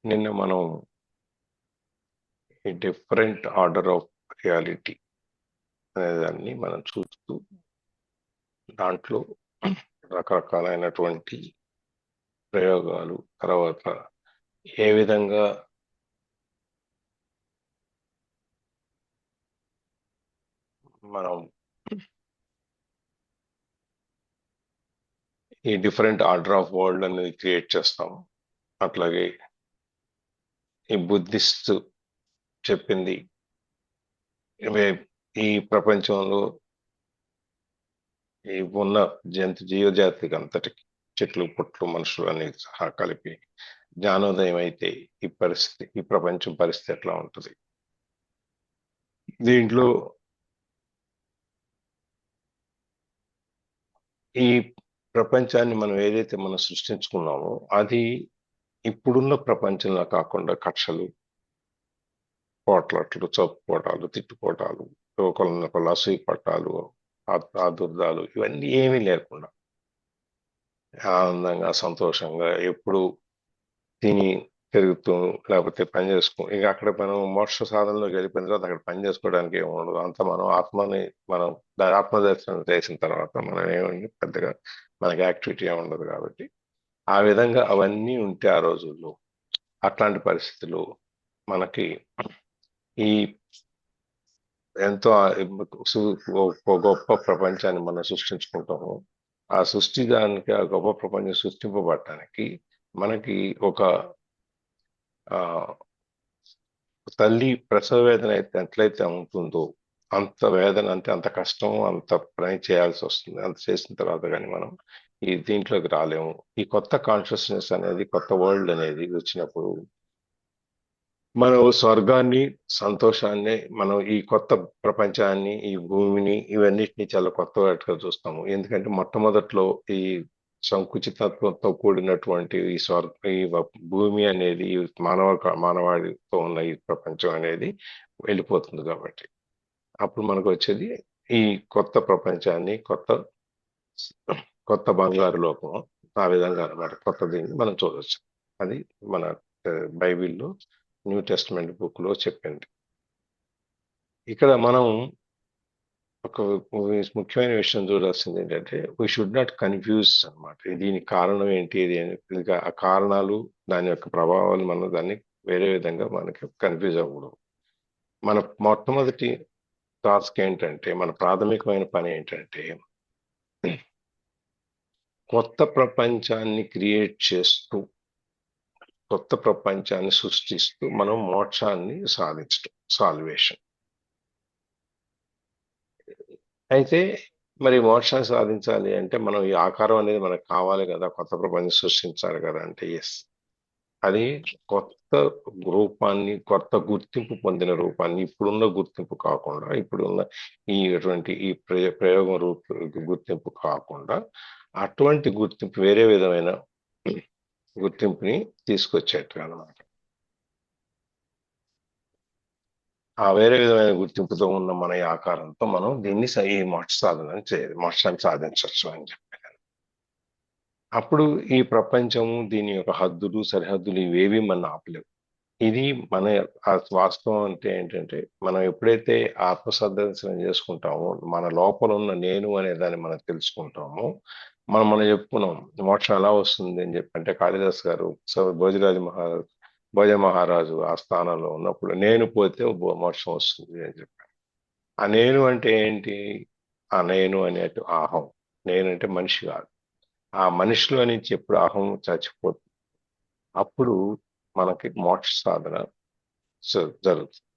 నిన్న మనం ఈ డిఫరెంట్ ఆర్డర్ ఆఫ్ రియాలిటీ అనేదాన్ని మనం చూస్తూ దాంట్లో రకరకాలైనటువంటి ప్రయోగాలు తర్వాత ఏ విధంగా మనం ఈ డిఫరెంట్ ఆర్డర్ ఆఫ్ వరల్డ్ అనేది క్రియేట్ చేస్తాం. అట్లాగే ఈ బుద్ధిస్ట్ చెప్పింది ఈ ప్రపంచంలో ఈ ఉన్న జీవజాతికి అంతటికి చెట్లు పుట్లు మనుషులు అనేది సహా కలిపి జ్ఞానోదయం అయితే ఈ ప్రపంచం పరిస్థితి ఎట్లా ఉంటుంది. దీంట్లో ఈ ప్రపంచాన్ని మనం ఏదైతే మనం సృష్టించుకున్నామో అది ఇప్పుడున్న ప్రపంచంలో కాకుండా కక్షలు, పోట్లాట్లు, చప్పుకోవటాలు, తిట్టుకోవటాలు, ఒకళ్ళనొకళ్ళు అసూయ పట్టాలు, ఆదుర్దాలు ఇవన్నీ ఏమీ లేకుండా ఆనందంగా సంతోషంగా ఎప్పుడు తిని తిరుగుతూ లేకపోతే పని చేసుకో ఇక అక్కడ మనం మోక్ష సాధనలోకి వెళ్ళిపోయిన తర్వాత అక్కడ పని చేసుకోవడానికి ఏమి ఉండదు. అంత మనం ఆత్మని మనం ఆత్మదర్శనం చేసిన తర్వాత మనం ఏమండి పెద్దగా మనకి యాక్టివిటీ ఏమి ఉండదు. కాబట్టి ఆ విధంగా అవన్నీ ఉంటే ఆ రోజుల్లో అట్లాంటి పరిస్థితులు మనకి ఈ ఎంతో గొప్ప ప్రపంచాన్ని మనం సృష్టించుకుంటాము. ఆ సృష్టిదానికి ఆ గొప్ప ప్రపంచం సృష్టింపబడటానికి మనకి ఒక తల్లి ప్రసవ వేదన అయితే ఎట్లయితే ఉంటుందో అంత వేదన అంటే అంత కష్టం, అంత పని చేయాల్సి వస్తుంది. అంత చేసిన తర్వాత కానీ మనం ఈ దీంట్లోకి రాలేము. ఈ కొత్త కాన్షియస్నెస్ అనేది, కొత్త వరల్డ్ అనేది వచ్చినప్పుడు మనం స్వర్గాన్ని, సంతోషాన్ని, మనం ఈ కొత్త ప్రపంచాన్ని, ఈ భూమిని ఇవన్నిటిని చాలా కొత్త వాటిగా చూస్తాము. ఎందుకంటే మొట్టమొదట్లో ఈ సంకుచితత్వంతో కూడినటువంటి ఈ భూమి అనేది మానవాడితో ఉన్న ఈ ప్రపంచం అనేది వెళ్ళిపోతుంది. కాబట్టి అప్పుడు మనకు వచ్చేది ఈ కొత్త ప్రపంచాన్ని, కొత్త బంగారు లోకం, ఆ విధంగా అన్నమాట. కొత్త దీన్ని మనం చూడవచ్చు. అది మన బైబిల్లో న్యూ టెస్ట్మెంట్ బుక్ లో చెప్పింది. ఇక్కడ మనం ఒక ముఖ్యమైన విషయం చూడాల్సింది ఏంటంటే వీ షుడ్ నాట్ కన్ఫ్యూజ్ అనమాట. దీనికి కారణం ఏంటి, ఇది ఆ కారణాలు, దాని యొక్క ప్రభావాలు మనం దాన్ని వేరే విధంగా మనకి కన్ఫ్యూజ్ అవ్వకూడదు. మన మొట్టమొదటి టాస్క్ ఏంటంటే, మన ప్రాథమికమైన పని ఏంటంటే కొత్త ప్రపంచాన్ని క్రియేట్ చేస్తూ, కొత్త ప్రపంచాన్ని సృష్టిస్తూ మనం మోక్షాన్ని సాధించడం, సాల్వేషన్. అయితే మరి మోక్షాన్ని సాధించాలి అంటే మనం ఈ ఆకారం అనేది మనకు కావాలి కదా, కొత్త ప్రపంచం సృష్టించాలి కదా అంటే ఎస్, అది కొత్త రూపాన్ని, కొత్త గుర్తింపు పొందిన రూపాన్ని, ఇప్పుడున్న గుర్తింపు కాకుండా, ఇప్పుడున్న ఈ ప్రయోగం గుర్తింపు కాకుండా అటువంటి గుర్తింపు, వేరే విధమైన గుర్తింపుని తీసుకొచ్చేట్టు అన్నమాట. ఆ వేరే విధమైన గుర్తింపుతో ఉన్న మన ఈ ఆకారంతో మనం దీన్ని ఈ మోక్షాన్ని సాధించవచ్చు అని చెప్పాను. అప్పుడు ఈ ప్రపంచము, దీని యొక్క హద్దులు, సరిహద్దులు ఇవేవి మనం ఆపలేవు. ఇది మన వాస్తవం అంటే ఏంటంటే, మనం ఎప్పుడైతే ఆత్మసదర్శనం చేసుకుంటామో, మన లోపల ఉన్న నేను అనే దాన్ని మనం తెలుసుకుంటామో, మనం చెప్పుకున్నాం మోక్షం ఎలా వస్తుంది అని చెప్పి. అంటే కాళిదాస్ గారు భోజ మహారాజు ఆ స్థానంలో ఉన్నప్పుడు నేను పోతే మోక్షం వస్తుంది అని చెప్పారు. ఆ నేను అంటే ఏంటి? ఆ నేను అనేటు అహం. నేనంటే మనిషి కాదు. ఆ మనిషిలో నుంచి ఎప్పుడు అహం చచ్చిపోతుంది, అప్పుడు మనకి మోక్ష సాధన జరుగుతుంది.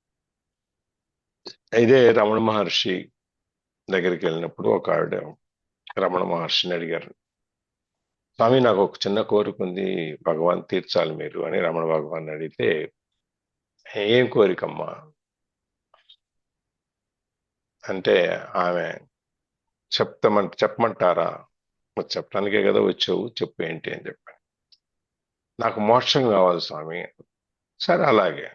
ఇదే రమణ మహర్షి దగ్గరికి వెళ్ళినప్పుడు ఒక ఆవిడ రమణ మహర్షిని అడిగారు, స్వామి నాకు ఒక చిన్న కోరిక ఉంది, భగవాన్ తీర్చాలి మీరు అని రమణ భగవాన్ అడిగితే, ఏం కోరికమ్మా అంటే ఆమె చెప్పమంటారా, చెప్పడానికే కదా వచ్చావు, చెప్పు ఏంటి అని చెప్పాను. నాకు మోక్షం కావాలి స్వామి. సరే అలాగే,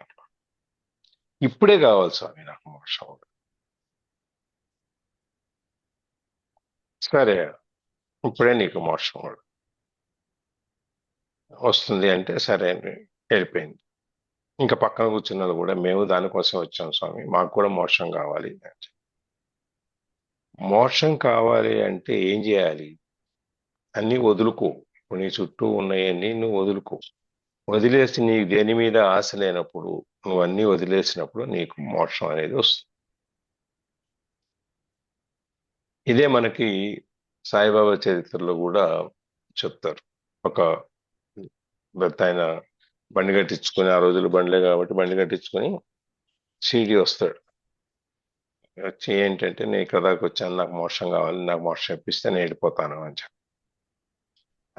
ఇప్పుడే కావాలి స్వామి నాకు మోక్షం. సరే ఇప్పుడే నీకు మోక్షం వస్తుంది అంటే సరే అని వెళ్ళిపోయింది. ఇంకా పక్కన కూర్చున్నది కూడా మేము దానికోసం వచ్చాం స్వామి, మాకు కూడా మోక్షం కావాలి. మోక్షం కావాలి అంటే ఏం చేయాలి? అన్నీ వదులుకో. ఇప్పుడు నీ చుట్టూ ఉన్నాయన్నీ నువ్వు వదులుకో. వదిలేసి నీకు దేని మీద ఆశ లేనప్పుడు, నువ్వు అన్నీ వదిలేసినప్పుడు నీకు మోక్షం అనేది వస్తుంది. ఇదే మనకి సాయిబాబా చరిత్రలో కూడా చెప్తారు. ఒక పెద్ద ఆయన బండి కట్టించుకొని, ఆ రోజులు బండ్లే కాబట్టి బండి కట్టించుకొని షిరిడి వస్తాడు. వచ్చి ఏంటంటే నేను ఇక్కడ దాకా వచ్చాను, నాకు మోక్షం కావాలి, నాకు మోక్షం ఇప్పిస్తే నేను వెళ్ళిపోతాను అని చెప్పి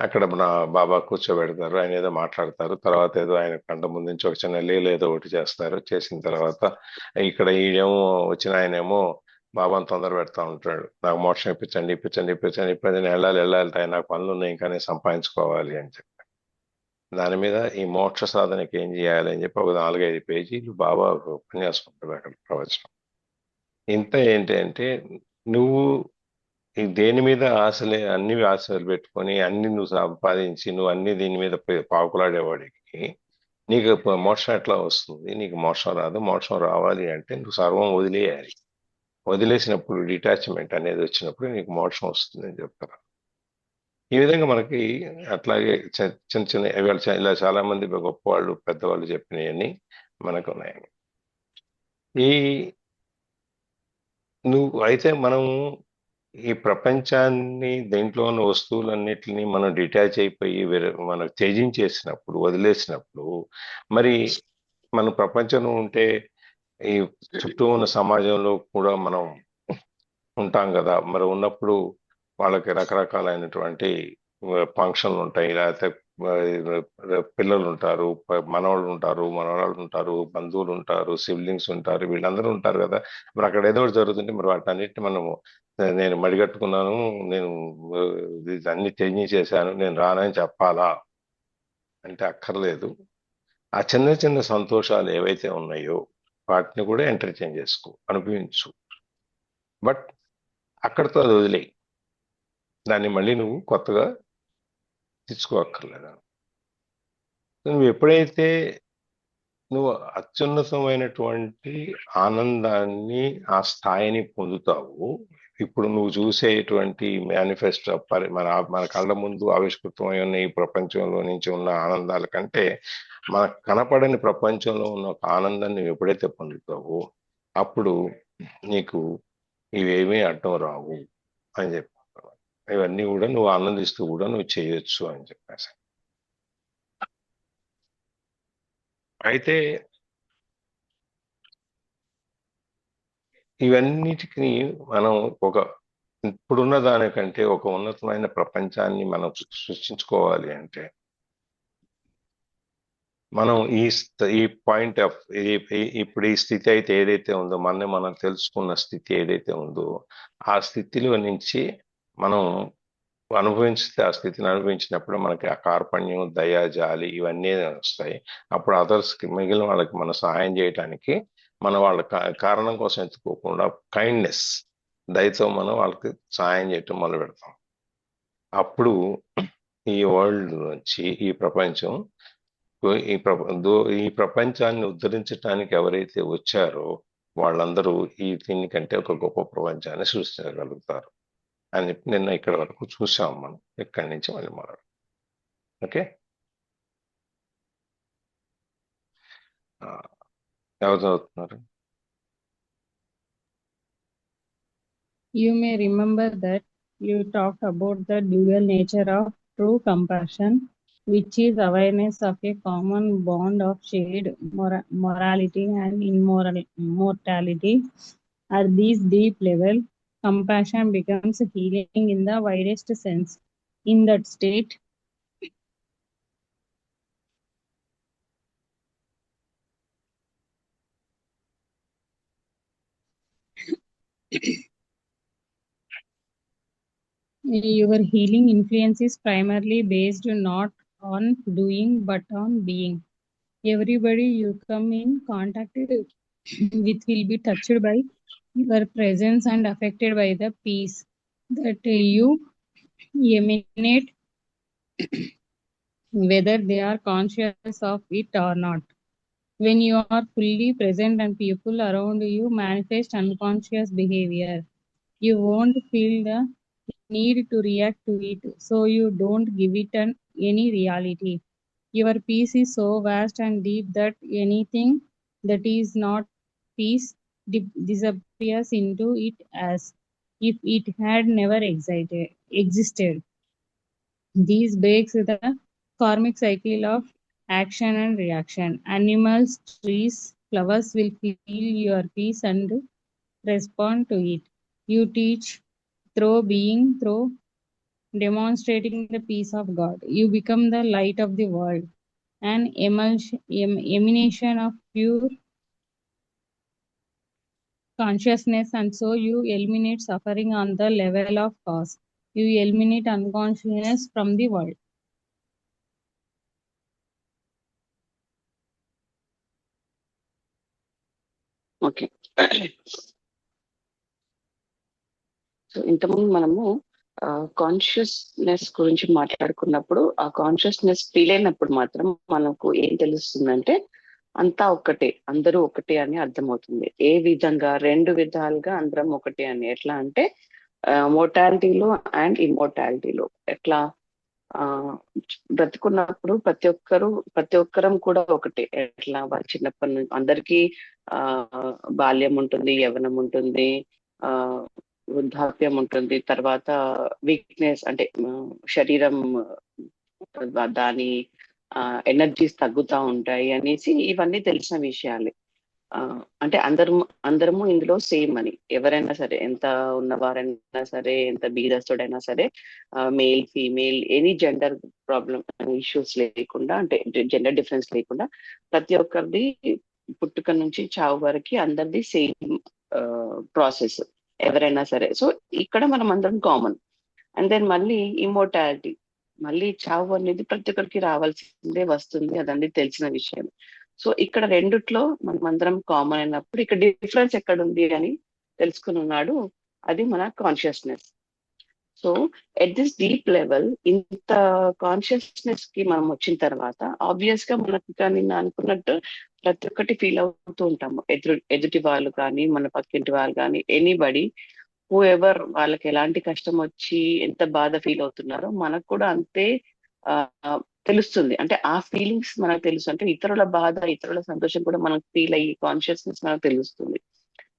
అక్కడ మన బాబా కూర్చోబెడతారు. ఆయన ఏదో మాట్లాడతారు. తర్వాత ఏదో ఆయన కంట ముందు నుంచి ఒక చిన్న లీల ఏదో ఒకటి చేస్తారు. చేసిన తర్వాత ఇక్కడ ఈయనేమో వచ్చిన ఆయనేమో బాబాను తొందర పెడతా ఉంటాడు. నాకు మోక్షం ఇప్పించండి, ఇప్పించండి, ఇప్పించండి, ఇప్పించండి, నేను వెళ్ళాలి, వెళ్ళాలి, నాకు పనులు ఉన్నాయి, ఇంకా నేను సంపాదించుకోవాలి అని చెప్పి దాని మీద ఈ మోక్ష సాధనకి ఏం చేయాలి అని చెప్పి ఒక 4-5 పేజీలు బాబా ఒక ఉపన్యాసం ఉంటుంది అక్కడ, ప్రవచనం. ఇంత ఏంటి అంటే నువ్వు ఈ దేని మీద ఆశలే, అన్ని ఆశలు పెట్టుకొని అన్ని నువ్వు సంపాదించి నువ్వు అన్ని దీని మీద పాకులాడేవాడికి నీకు మోక్షం ఎట్లా వస్తుంది? నీకు మోక్షం రాదు. మోక్షం రావాలి అంటే నువ్వు సర్వం వదిలేయాలి. వదిలేసినప్పుడు డిటాచ్మెంట్ అనేది వచ్చినప్పుడు నీకు మోక్షం వస్తుంది అని చెప్తారు. ఈ విధంగా మనకి అట్లాగే చిన్న చిన్న ఇవాళ ఇలా చాలా మంది గొప్ప వాళ్ళు పెద్దవాళ్ళు చెప్పినవన్నీ మనకు ఉన్నాయి. ఈ నువ్వు అయితే మనం ఈ ప్రపంచాన్ని, దేంట్లో ఉన్న వస్తువులన్నిటిని మనం డిటాచ్ అయిపోయి మనం త్యజించేసినప్పుడు, వదిలేసినప్పుడు మరి మన ప్రపంచంలో ఉంటే ఈ చుట్టూ ఉన్న సమాజంలో కూడా మనం ఉంటాం కదా. మరి ఉన్నప్పుడు వాళ్ళకి రకరకాలైనటువంటి ఫంక్షన్లు ఉంటాయి, లేకపోతే పిల్లలు ఉంటారు, మనవాళ్ళు ఉంటారు, మనవరాళ్ళు ఉంటారు, బంధువులు ఉంటారు, సిబ్లింగ్స్ ఉంటారు, వీళ్ళందరూ ఉంటారు కదా. మరి అక్కడ ఏదో ఒకటి జరుగుతుంటే మరి వాటన్నిటిని మనము నేను మడిగట్టుకున్నాను, నేను అన్ని త్యజించేశాను, నేను రానని చెప్పాలా అంటే అక్కర్లేదు. ఆ చిన్న చిన్న సంతోషాలు ఏవైతే ఉన్నాయో వాటిని కూడా ఎంటర్టైన్ చేసుకో, అనుభవించు. బట్ అక్కడితో అది వదిలేయి. దాన్ని మళ్ళీ నువ్వు కొత్తగా తెచ్చుకోక్కర్లేదు. నువ్వు ఎప్పుడైతే నువ్వు అత్యున్నతమైనటువంటి ఆనందాన్ని, ఆ స్థాయిని పొందుతావు. ఇప్పుడు నువ్వు చూసేటువంటి మేనిఫెస్టో మన మన కళ్ళ ముందు ఆవిష్కృతమై ఉన్న ఈ ప్రపంచంలో నుంచి ఉన్న ఆనందాల కంటే మనకు కనపడని ప్రపంచంలో ఉన్న ఒక ఆనందాన్ని నువ్వు ఎప్పుడైతే పొందుతావో అప్పుడు నీకు ఇవేమీ అడ్డం రావు అని చెప్పి, ఇవన్నీ కూడా నువ్వు ఆనందిస్తూ కూడా నువ్వు చేయొచ్చు అని చెప్పేసి. అయితే ఇవన్నిటికి మనం ఒక ఇప్పుడున్న దానికంటే ఒక ఉన్నతమైన ప్రపంచాన్ని మనం సృష్టించుకోవాలి అంటే మనం ఈ పాయింట్ ఆఫ్ ఇప్పుడు ఈ స్థితి అయితే ఏదైతే ఉందో, మనం తెలుసుకున్న స్థితి ఏదైతే ఉందో ఆ స్థితిలో నుంచి మనం అనుభవించితే, ఆ స్థితిని అనుభవించినప్పుడు మనకి ఆ కార్పణ్యం, దయ, జాలి ఇవన్నీ వస్తాయి. అప్పుడు అదర్స్కి, మిగిలిన వాళ్ళకి మనం సహాయం చేయడానికి మనం వాళ్ళ కారణం కోసం ఎత్తుకోకుండా కైండ్నెస్, దయతో మనం వాళ్ళకి సహాయం చేయటం మొదలు పెడతాం. అప్పుడు ఈ వరల్డ్ నుంచి ఈ ప్రపంచం ఈ ప్రపంచాన్ని ఉద్ధరించడానికి ఎవరైతే వచ్చారో వాళ్ళందరూ ఈ దీనికంటే ఒక గొప్ప ప్రపంచాన్ని సృష్టించగలుగుతారు అని చెప్పి నిన్న ఇక్కడ వరకు చూసాం మనం. ఇక్కడి నుంచి మళ్ళీ మాట్లాడు. ఓకే, ఎవరు చదువుతున్నారు? You may remember that you talked about the dual nature of true compassion, which is awareness of a common bond of shared morality and immortality. At this deep level, compassion becomes healing in the widest sense. In that state, your healing influence is primarily based not on doing but on being. Everybody you come in contact with will be touched by your presence and affected by the peace that you emanate, whether they are conscious of it or not. when you are fully present and people around you manifest unconscious behavior, you won't feel the need to react to it, so you don't give it any reality. Your peace is so vast and deep that anything that is not peace disappears into it as if it had never existed. This breaks the karmic cycle of action and reaction. Animals, trees, flowers will feel your peace and respond to it. You teach through being, through demonstrating the peace of God. You become the light of the world, an emanation of pure consciousness, and so you eliminate suffering on the level of cause. You eliminate unconsciousness from the world. Okay. So ఇంతకుముందు మనము consciousness గురించి మాట్లాడుకున్నప్పుడు, ఆ consciousness feel అయినప్పుడు మాత్రం మనకు ఏం తెలుస్తుందంటే అంతా ఒకటే, అందరూ ఒకటే అని అర్థమవుతుంది. ఏ విధంగా? రెండు విధాలుగా అందరం ఒకటే అని. ఎట్లా అంటే మోర్టాలిటీలో అండ్ ఇమ్మోర్టాలిటీలో. ఎట్లా బ్రతుకున్నప్పుడు ప్రతి ఒక్కరం కూడా ఒకటే. ఎట్లా వాళ్ళ చిన్నప్పటి నుంచి అందరికీ బాల్యం ఉంటుంది, యవ్వనం ఉంటుంది, వృద్ధాప్యం ఉంటుంది, తర్వాత వీక్నెస్ అంటే శరీరం దాని ఎనర్జీస్ తగ్గుతా ఉంటాయి అనేసి ఇవన్నీ తెలిసిన విషయాలే. అంటే అందరము ఇందులో సేమ్ అని. ఎవరైనా సరే, ఎంత ఉన్నవారైనా సరే, ఎంత బీదస్తుడైనా సరే, male female any gender problem issues లేకుండా, అంటే జెండర్ డిఫరెన్స్ లేకుండా ప్రతి ఒక్కరిది పుట్టుక నుంచి చావు వరకు అందరిది సేమ్ ప్రాసెస్, ఎవరైనా సరే. సో ఇక్కడ మనం అందరం కామన్. అండ్ దెన్ మళ్ళీ ఇమ్మోర్టాలిటీ, మళ్ళీ చావు అనేది ప్రతి ఒక్కరికి రావాల్సిందే, వస్తుంది, అదండి తెలిసిన విషయం. సో ఇక్కడ రెండిట్లో మనం అందరం కామన్ అయినప్పుడు ఇక్కడ డిఫరెన్స్ ఎక్కడ ఉంది అని తెలుసుకుని ఉన్నాడు, అది మన consciousness. So at this deep level, ఇంత కాన్షియస్నెస్ కి మనం వచ్చిన తర్వాత ఆబ్వియస్ గా మనకి కానీ అనుకున్నట్టు ప్రతి ఒక్కటి ఫీల్ అవుతూ ఉంటాము. ఎదుటి వాళ్ళు కానీ, మన పక్కింటి వాళ్ళు కానీ, ఎనీబడి హూ ఎవర్, వాళ్ళకి ఎలాంటి కష్టం వచ్చి ఎంత బాధ ఫీల్ అవుతున్నారో మనకు కూడా అంతే తెలుస్తుంది. అంటే ఆ ఫీలింగ్స్ మనకు తెలుసు. అంటే ఇతరుల బాధ, ఇతరుల సంతోషం కూడా మనకు ఫీల్ అయ్యి కాన్షియస్నెస్ మనకు తెలుస్తుంది.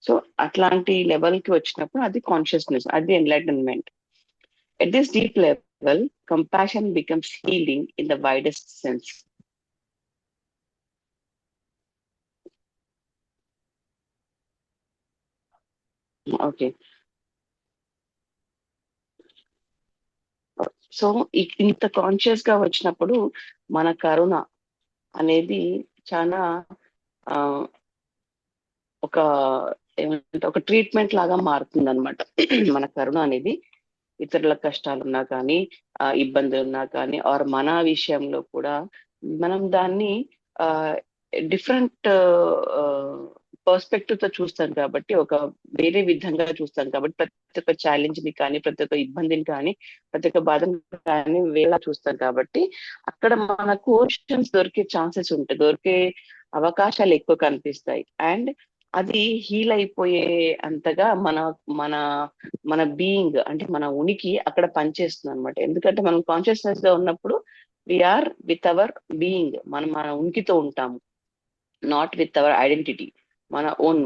సో అట్లాంటి లెవెల్ కి వచ్చినప్పుడు అది కాన్షియస్నెస్, అది enlightenment. At this deep level, compassion becomes healing in the widest sense. Okay. So ఇంత కాన్షియస్ గా వచ్చినప్పుడు మన కరుణ అనేది చాలా ఒక ఏమంటే ఒక ట్రీట్మెంట్ లాగా మారుతుంది అనమాట. మన కరుణ అనేది ఇతరుల కష్టాలున్నా కానీ, ఇబ్బందులు ఉన్నా కానీ, ఆర్ మన విషయంలో కూడా మనం దాన్ని డిఫరెంట్ పర్స్పెక్టివ్ తో చూస్తాం కాబట్టి, ఒక వేరే విధంగా చూస్తాం కాబట్టి, ప్రతి ఒక్క ఛాలెంజ్ ని కానీ, ప్రతి ఒక్క ఇబ్బందిని కానీ, ప్రతి ఒక్క బాధని కానీ వేలా చూస్తాం కాబట్టి అక్కడ మనకు ఆప్షన్స్ దొరికే ఛాన్సెస్ ఉంటాయి, దొరికే అవకాశాలు ఎక్కువ కనిపిస్తాయి. అండ్ అది హీల్ అయిపోయే అంతగా మన మన మన బీయింగ్, అంటే మన ఉనికి అక్కడ పనిచేస్తుంది అనమాట. ఎందుకంటే మనం కాన్షియస్నెస్ గా ఉన్నప్పుడు వీఆర్ విత్ అవర్ బీయింగ్, మనం మన ఉనికితో ఉంటాము, నాట్ విత్ అవర్ ఐడెంటిటీ. మన ఓన్,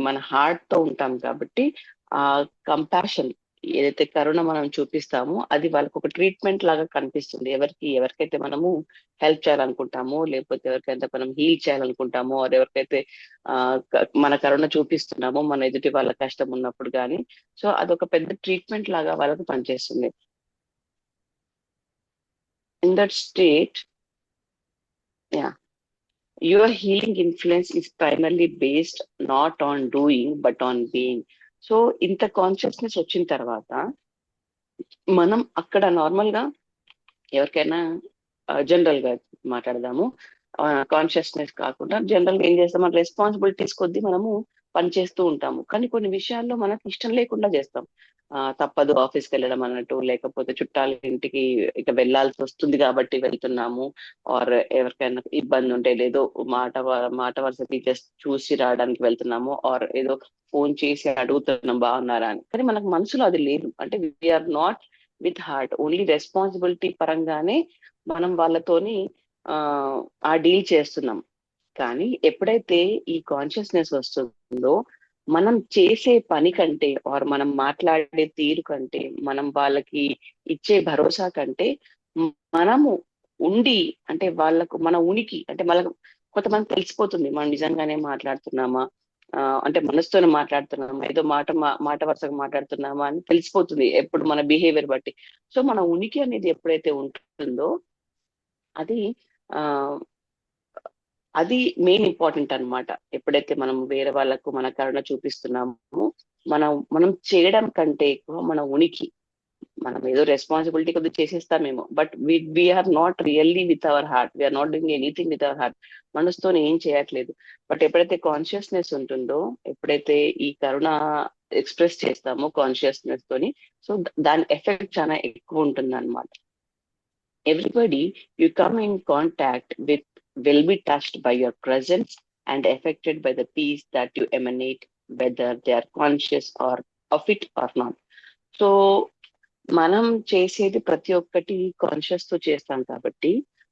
మన హార్ట్ తో ఉంటాం కాబట్టి ఆ కంపాషన్, ఏదైతే కరుణ మనం చూపిస్తామో అది వాళ్ళకి ఒక ట్రీట్మెంట్ లాగా కనిపిస్తుంది. ఎవరికైతే మనము హెల్ప్ చేయాలనుకుంటామో, లేకపోతే ఎవరికైతే మనం హీల్ చేయాలనుకుంటామో, ఎవరికైతే మన కరుణ చూపిస్తున్నామో మన ఎదుటి వాళ్ళ కష్టం ఉన్నప్పుడు కానీ, సో అదొక పెద్ద ట్రీట్మెంట్ లాగా వాళ్ళకి పనిచేస్తుంది. In that state, your healing influence is primarily based not on doing but on being. So ఇంత కాన్షియస్నెస్ వచ్చిన తర్వాత మనం అక్కడ నార్మల్ గా ఎవరికైనా జనరల్ గా మాట్లాడదాము, కాన్షియస్నెస్ కాకుండా జనరల్ గా ఏం చేస్తాం, మన రెస్పాన్సిబిలిటీస్ కొద్దీ మనము పనిచేస్తూ ఉంటాము. కానీ కొన్ని విషయాల్లో మనకు ఇష్టం లేకుండా చేస్తాం. తప్పదు ఆఫీస్కి వెళ్ళడం అన్నట్టు, లేకపోతే చుట్టాల ఇంటికి ఇక వెళ్ళాల్సి వస్తుంది కాబట్టి వెళ్తున్నాము, ఆర్ ఎవరికైనా ఇబ్బంది ఉంటే లేదో మాట వరుసకి జస్ట్ చూసి రావడానికి వెళ్తున్నాము, ఆర్ ఏదో ఫోన్ చేసి అడుగుతున్నాం బాగున్నారా అని. కానీ మనకు మనసులో అది లేదు. అంటే we're not with heart, only responsibility పరంగానే మనం వాళ్ళతోని ఆ డీల్ చేస్తున్నాం. కానీ ఎప్పుడైతే ఈ కాన్షియస్నెస్ వస్తుందో, మనం చేసే పని కంటే ఆర్ మనం మాట్లాడే తీరు కంటే, మనం వాళ్ళకి ఇచ్చే భరోసా కంటే, మనము ఉండి అంటే వాళ్ళకు మన ఉనికి అంటే మనకు కొంతమంది తెలిసిపోతుంది మనం నిజంగానే మాట్లాడుతున్నామా, అంటే మనసుతోనే మాట్లాడుతున్నామా, ఏదో మాట వరుసగా మాట్లాడుతున్నామా అని తెలిసిపోతుంది ఎప్పుడు మన బిహేవియర్ బట్టి. సో మన ఉనికి అనేది ఎప్పుడైతే ఉంటుందో అది ఆ అది మెయిన్ ఇంపార్టెంట్ అన్నమాట. ఎప్పుడైతే మనం వేరే వాళ్ళకు మన కరుణ చూపిస్తున్నామో, మనం చేయడం కంటే ఎక్కువ మన ఉనికి, మనం ఏదో రెస్పాన్సిబిలిటీ కొద్దిగా చేసేస్తామేమో, but we're not really with our heart, we're not doing anything with our heart. మనసుతో ఏం చేయట్లేదు. బట్ ఎప్పుడైతే కాన్షియస్నెస్ ఉంటుందో, ఎప్పుడైతే ఈ కరుణ ఎక్స్ప్రెస్ చేస్తామో కాన్షియస్నెస్ తోని, సో దాని ఎఫెక్ట్ చాలా ఎక్కువ ఉంటుంది అనమాట. Everybody you come in contact with will be touched by your presence and affected by the peace that you emanate, whether they are conscious or of it or not. So మనం చేసేది ప్రతి ఒక్కటి conscious తో చేస్తాం కాబట్టి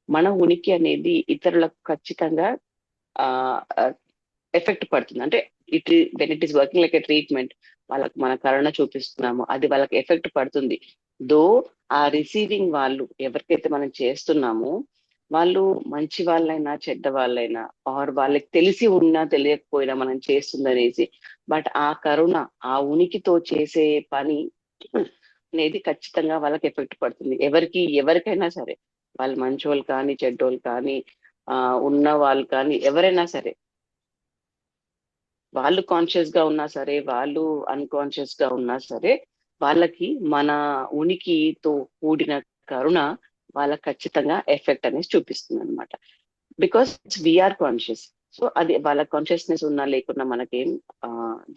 మన ఉనికి అనేది ఇతరులకు ఖచ్చితంగా ఎఫెక్ట్ పడుతుంది. అంటే when it is working like a treatment, వాళ్ళకి మన కరుణ చూపిస్తున్నాము, అది వాళ్ళకి ఎఫెక్ట్ పడుతుంది. దో ఆ రిసీవింగ్ వాళ్ళు ఎవరికైతే మనం చేస్తున్నామో వాళ్ళు మంచి వాళ్ళైనా చెడ్డ వాళ్ళైనా, ఆర్ వాళ్ళకి తెలిసి ఉన్నా తెలియకపోయినా మనం చేస్తుందనేసి, బట్ ఆ కరుణ ఆ ఉనికితో చేసే పని అనేది ఖచ్చితంగా వాళ్ళకి ఎఫెక్ట్ పడుతుంది. ఎవరికైనా సరే, వాళ్ళు మంచోళ్ళు కానీ చెడ్డోళ్ళు కానీ ఉన్న వాళ్ళు కానీ ఎవరైనా సరే, వాళ్ళు కాన్షియస్ గా ఉన్నా సరే, వాళ్ళు అన్కాన్షియస్ గా ఉన్నా సరే, వాళ్ళకి మన ఉనికితో కూడిన కరుణ వాళ్ళకి ఖచ్చితంగా ఎఫెక్ట్ అనేది చూపిస్తుంది అనమాట. Because we are conscious. సో అది వాళ్ళ కాన్షియస్నెస్ ఉన్నా లేకున్నా మనకేం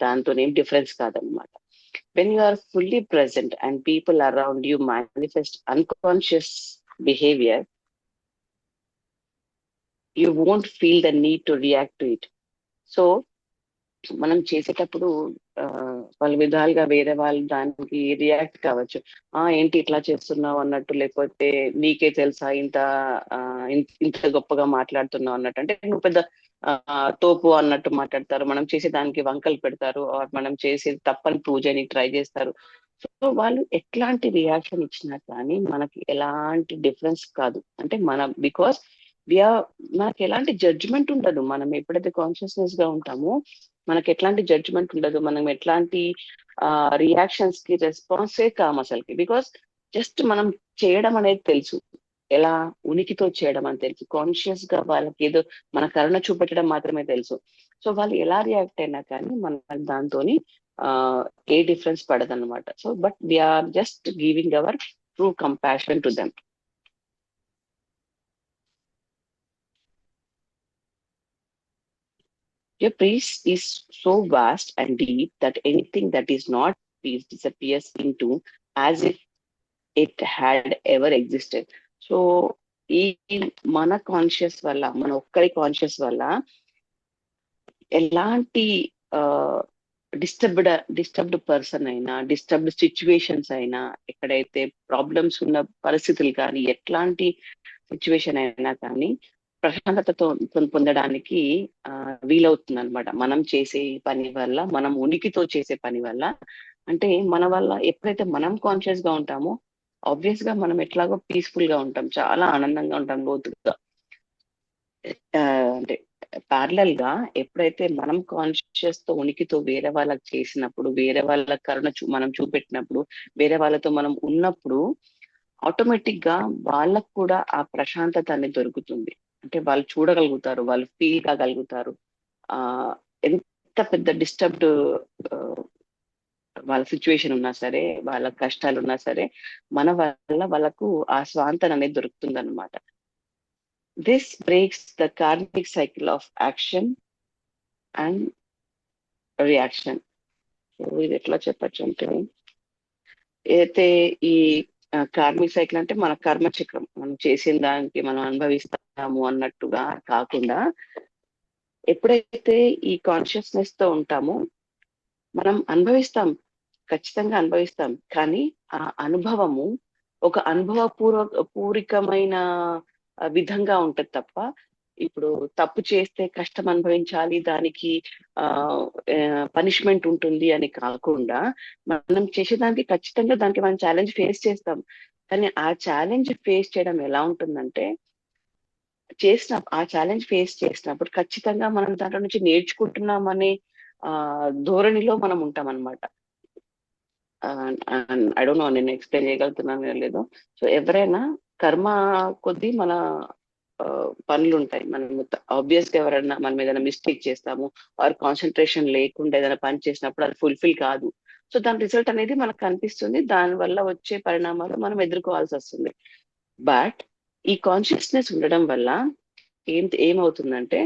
దాంతో ఏం డిఫరెన్స్ కాదనమాట. When you are fully present and people around you manifest unconscious behaviour, you won't feel the need to react to it. So మనం చేసేటప్పుడు పలు విధాలుగా వేరే వాళ్ళు దానికి రియాక్ట్ కావచ్చు. ఏంటి ఇట్లా చేస్తున్నావు అన్నట్టు, లేకపోతే నీకే తెలుసా ఇంత గొప్పగా మాట్లాడుతున్నావు అన్నట్టు, అంటే నువ్వు పెద్ద తోపు అన్నట్టు మాట్లాడతారు. మనం చేసే దానికి వంకలు పెడతారు, మనం చేసేది తప్పని ప్రూవ్ చేయడానికి ట్రై చేస్తారు. సో వాళ్ళు ఎట్లాంటి రియాక్షన్ ఇచ్చినా కానీ మనకి ఎలాంటి డిఫరెన్స్ కాదు. అంటే బికాస్ మనకి ఎలాంటి జడ్జిమెంట్ ఉండదు. మనం ఎప్పుడైతే కాన్షియస్నెస్ గా ఉంటామో మనకి ఎట్లాంటి జడ్జిమెంట్ ఉండదు. మనం ఎట్లాంటి రియాక్షన్స్ కి రెస్పాన్సే కాము అసలుకి. బికాస్ జస్ట్ మనం చేయడం అనేది తెలుసు, ఎలా ఉనికితో చేయడం అని తెలుసు. కాన్షియస్ గా వాళ్ళకి ఏదో మన కరుణ చూపెట్టడం మాత్రమే తెలుసు. సో వాళ్ళు ఎలా రియాక్ట్ అయినా కానీ మన దాంతో ఏ డిఫరెన్స్ పడదన్నమాట. So but we're just giving our true compassion to them. Your peace is so vast and deep that anything that is not peace disappears into as if it had ever existed. So ఈ మన conscious వల్ల, మన ఒక్కరి conscious వల్ల ఎలాంటి disturbed person అయినా, disturbed situations అయినా, ఎక్కడైతే ప్రాబ్లమ్స్ ఉన్న పరిస్థితులు కానీ, ఎట్లాంటి సిచ్యువేషన్ అయినా కానీ ప్రశాంతతతో పొందడానికి వీలవుతుంది అనమాట. మనం చేసే పని వల్ల, మనం ఉనికితో చేసే పని వల్ల. అంటే మన వల్ల ఎప్పుడైతే మనం కాన్షియస్ గా ఉంటామో ఆబ్వియస్ గా మనం ఎట్లాగో పీస్ఫుల్ గా ఉంటాం, చాలా ఆనందంగా ఉంటాం లోతుగా. అంటే ప్యారలల్ గా ఎప్పుడైతే మనం కాన్షియస్ తో ఉనికితో వేరే వాళ్ళకి చేసినప్పుడు, వేరే వాళ్ళ కరుణ మనం చూపెట్టినప్పుడు, వేరే వాళ్ళతో మనం ఉన్నప్పుడు ఆటోమేటిక్ గా వాళ్ళకు కూడా ఆ ప్రశాంతత అనేది దొరుకుతుంది. అంటే వాళ్ళు చూడగలుగుతారు, వాళ్ళు ఫీల్ కాగలుగుతారు. ఎంత పెద్ద డిస్టర్బ్డ్ వాళ్ళ సిచ్యువేషన్ ఉన్నా సరే, వాళ్ళ కష్టాలు ఉన్నా సరే, మన వల్ల వాళ్ళకు ఆ స్వాంతన అనేది దొరుకుతుంది అనమాట. This breaks the karmic cycle of action and reaction. So ఇది ఎట్లా చెప్పచ్చు అంటే, అయితే ఈ కార్మిక్ సైకిల్ అంటే మన కర్మ చక్రం, మనం చేసిన దానికి మనం అనుభవిస్తాము అన్నట్టుగా కాకుండా, ఎప్పుడైతే ఈ కాన్షియస్నెస్ తో ఉంటామో మనం అనుభవిస్తాం, ఖచ్చితంగా అనుభవిస్తాం. కానీ ఆ అనుభవము ఒక పూరికమైన విధంగా ఉంటది తప్ప, ఇప్పుడు తప్పు చేస్తే కష్టం అనుభవించాలి, దానికి పనిష్మెంట్ ఉంటుంది అని కాకుండా, మనం చేసేదానికి ఖచ్చితంగా దానికి మనం ఛాలెంజ్ ఫేస్ చేస్తాం. కానీ ఆ ఛాలెంజ్ ఫేస్ చేయడం ఎలా ఉంటుందంటే, ఆ ఛాలెంజ్ ఫేస్ చేసినప్పుడు ఖచ్చితంగా మనం దాంట్లో నుంచి నేర్చుకుంటున్నామనే ధోరణిలో మనం ఉంటాం అనమాట. ఐ డోంట్ నో నేను ఎక్స్ప్లెయిన్ చేయగలుగుతున్నానో లేదో. సో ఎవరైనా కర్మ కొద్దీ మన పనులు ఉంటాయి. మనం ఆబ్వియస్ గా ఎవరైనా మనం ఏదైనా మిస్టేక్ చేస్తాము, ఆర్ కాన్సన్ట్రేషన్ లేకుండా ఏదైనా పని చేసినప్పుడు అది ఫుల్ఫిల్ కాదు. సో దాని రిజల్ట్ అనేది మనకు కనిపిస్తుంది, దాని వల్ల వచ్చే పరిణామాలు మనం ఎదుర్కోవాల్సి వస్తుంది. బట్ ఈ కాన్షియస్నెస్ ఉండడం వల్ల ఏమవుతుందంటే,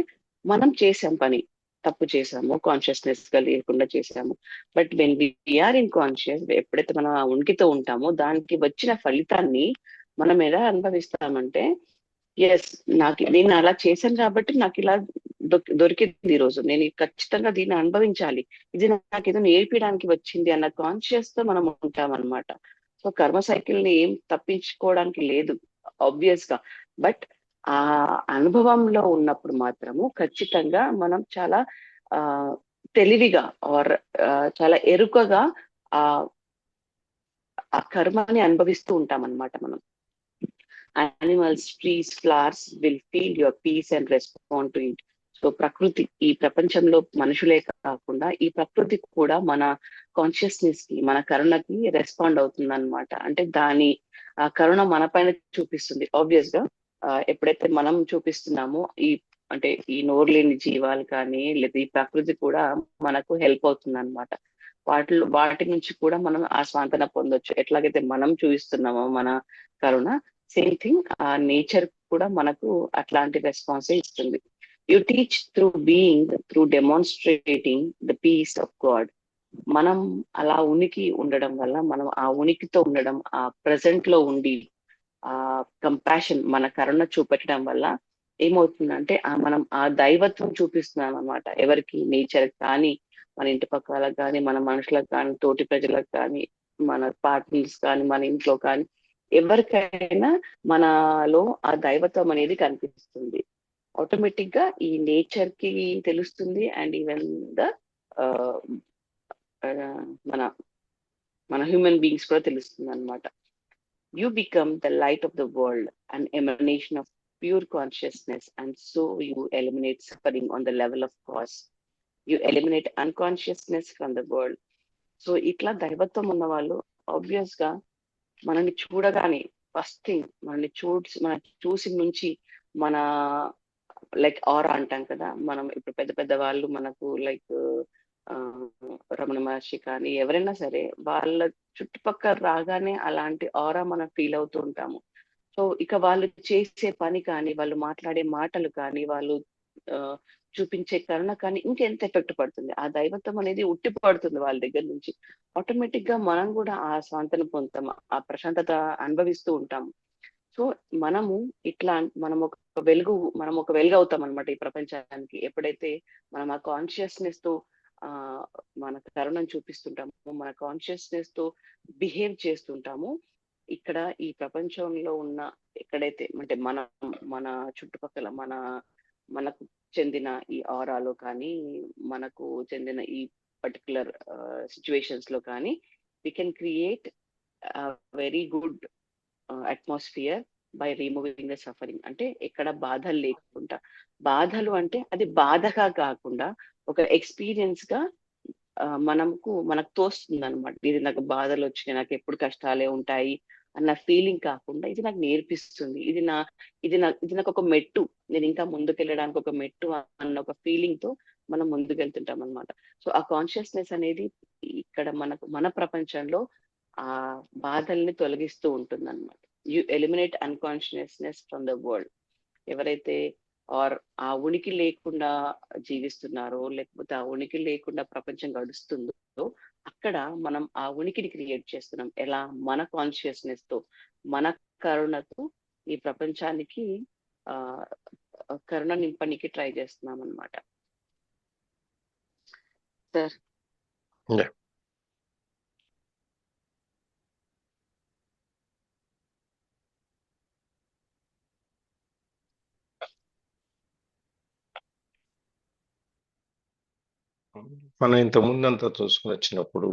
మనం చేసాం పని, తప్పు చేసాము, కాన్షియస్నెస్ గా లేకుండా చేసాము. But when we're in conscious, ఎప్పుడైతే మనం ఆ ఉనికితో ఉంటామో దానికి వచ్చిన ఫలితాన్ని మనం ఎలా అనుభవిస్తామంటే, ఎస్ నేను అలా చేశాను కాబట్టి నాకు ఇలా దొరికింది ఈరోజు, నేను ఖచ్చితంగా దీన్ని అనుభవించాలి, ఇది నాకు ఏదో నేర్పించడానికి వచ్చింది అన్న కాన్షియస్ తో మనం ఉంటాం అనమాట. సో కర్మ సైకిల్ ని ఏం తప్పించుకోవడానికి లేదు ఆబ్వియస్ గా. బట్ ఆ అనుభవంలో ఉన్నప్పుడు మాత్రము ఖచ్చితంగా మనం చాలా తెలివిగా ఆర్ చాలా ఎరుకగా ఆ కర్మని అనుభవిస్తూ ఉంటాం అనమాట మనం. Animals, trees, flowers will feel your peace and respond to it. So ప్రకృతి, ఈ ప్రపంచంలో మనుషులే కాకుండా ఈ ప్రకృతి కూడా మన కాన్షియస్నెస్ కి, మన కరుణకి రెస్పాండ్ అవుతుంది అనమాట. అంటే దాని ఆ కరుణ మన పైన చూపిస్తుంది ఆబ్వియస్ గా. ఎప్పుడైతే మనం చూపిస్తున్నామో అంటే ఈ నోరులేని జీవాలు కానీ, లేదా ఈ ప్రకృతి కూడా మనకు హెల్ప్ అవుతుంది అనమాట. వాటి నుంచి కూడా మనం ఆ స్వాంతన పొందొచ్చు. ఎట్లాగైతే మనం చూపిస్తున్నామో మన కరుణ, సేమ్ థింగ్ ఆ నేచర్ కూడా మనకు అట్లాంటి రెస్పాన్స్ ఇస్తుంది. You teach through being, through demonstrating the peace of God. మనం అలా ఉనికి ఉండడం వల్ల, మనం ఆ ఉనికితో ఉండడం, ఆ ప్రెసెంట్ లో ఉండి ఆ కంపాషన్, మన కరుణ చూపెట్టడం వల్ల ఏమవుతుందంటే, మనం ఆ దైవత్వం చూపిస్తున్నాం అనమాట. ఎవరికి? నేచర్ కానీ, మన ఇంటి పక్కలకు కానీ, మన మనుషులకు కానీ, తోటి ప్రజలకు కానీ, మన పార్ట్నర్స్ కానీ, మన ఇంట్లో కానీ, ఎవరికైనా మనలో ఆ దైవత్వం అనేది కనిపిస్తుంది. ఆటోమేటిక్ గా ఈ నేచర్ కి తెలుస్తుంది, అండ్ ఈవెన్ ద మన హ్యూమన్ బీయింగ్స్ కూడా తెలుస్తుంది అనమాట. You become the light of the world, an emanation of pure consciousness, and so you eliminate suffering on the level of cause. You eliminate unconsciousness from the world. So ఇట్లా దైవత్వం ఉన్న వాళ్ళు obvious గా మనల్ని చూడగానే ఫస్ట్ థింగ్ మనల్ని చూసి నుంచి మన లైక్ ఆరా అంటాం కదా, మనం ఇప్పుడు పెద్ద పెద్ద వాళ్ళు మనకు లైక్ రమణ మహర్షి కానీ ఎవరైనా సరే, వాళ్ళ చుట్టుపక్కల రాగానే అలాంటి ఆరా మనం ఫీల్ అవుతూ ఉంటాము. సో ఇక వాళ్ళు చేసే పని కానీ, వాళ్ళు మాట్లాడే మాటలు కానీ, వాళ్ళు చూపించే కరుణ కానీ ఇంకెంత ఎఫెక్ట్ పడుతుంది, ఆ దైవత్వం అనేది ఉట్టి పడుతుంది వాళ్ళ దగ్గర నుంచి. ఆటోమేటిక్ గా మనం కూడా ఆ స్వాంతన పొందుతాం, ఆ ప్రశాంతత అనుభవిస్తూ ఉంటాము. సో మనము ఇట్లా మనం ఒక వెలుగు అవుతాం అనమాట ఈ ప్రపంచానికి. ఎప్పుడైతే మనం ఆ కాన్షియస్నెస్ తో మన కరుణను చూపిస్తుంటాము, మన కాన్షియస్నెస్ తో బిహేవ్ చేస్తుంటాము, ఇక్కడ ఈ ప్రపంచంలో ఉన్న ఎక్కడైతే అంటే మన చుట్టుపక్కల మనకు చెందిన ఈ ఆరాలో కానీ, మనకు చెందిన ఈ పర్టికులర్ సిచ్యువేషన్స్ లో కానీ, we can create very good atmosphere by removing the suffering. అంటే ఎక్కడ బాధలు లేకుండా, బాధలు అంటే అది బాధగా కాకుండా ఒక ఎక్స్పీరియన్స్ గా మనకు తోస్తుంది అనమాట. ఇది నాకు బాధలు వచ్చినాయి, నాకు ఎప్పుడు కష్టాలే ఉంటాయి అన్న ఫీలింగ్ కాకుండా, ఇది నాకు నేర్పిస్తుంది, ఇది నాకు ఒక మెట్టు, నేను ఇంకా ముందుకెళ్ళడానికి ఒక మెట్టు అన్న ఒక ఫీలింగ్ తో మనం ముందుకెళ్తుంటాం అనమాట. సో ఆ కాన్షియస్నెస్ అనేది ఇక్కడ మన ప్రపంచంలో ఆ బాధల్ని తొలగిస్తూ ఉంటుంది అనమాట. You eliminate unconsciousness from the world. ఎవరైతే ఆ ఉనికి లేకుండా జీవిస్తున్నారో, లేకపోతే ఆ ఉనికి లేకుండా ప్రపంచం గడుస్తుందో, అక్కడ మనం ఆ ఉనికిని క్రియేట్ చేస్తున్నాం. ఎలా? మన కాన్షియస్నెస్ తో, మన కరుణతో ఈ ప్రపంచానికి ఆ కరుణ నింపనికి ట్రై చేస్తున్నాం అనమాట. Sir Yeah. మనం ఇంత ముందంతా చూసుకుని వచ్చినప్పుడు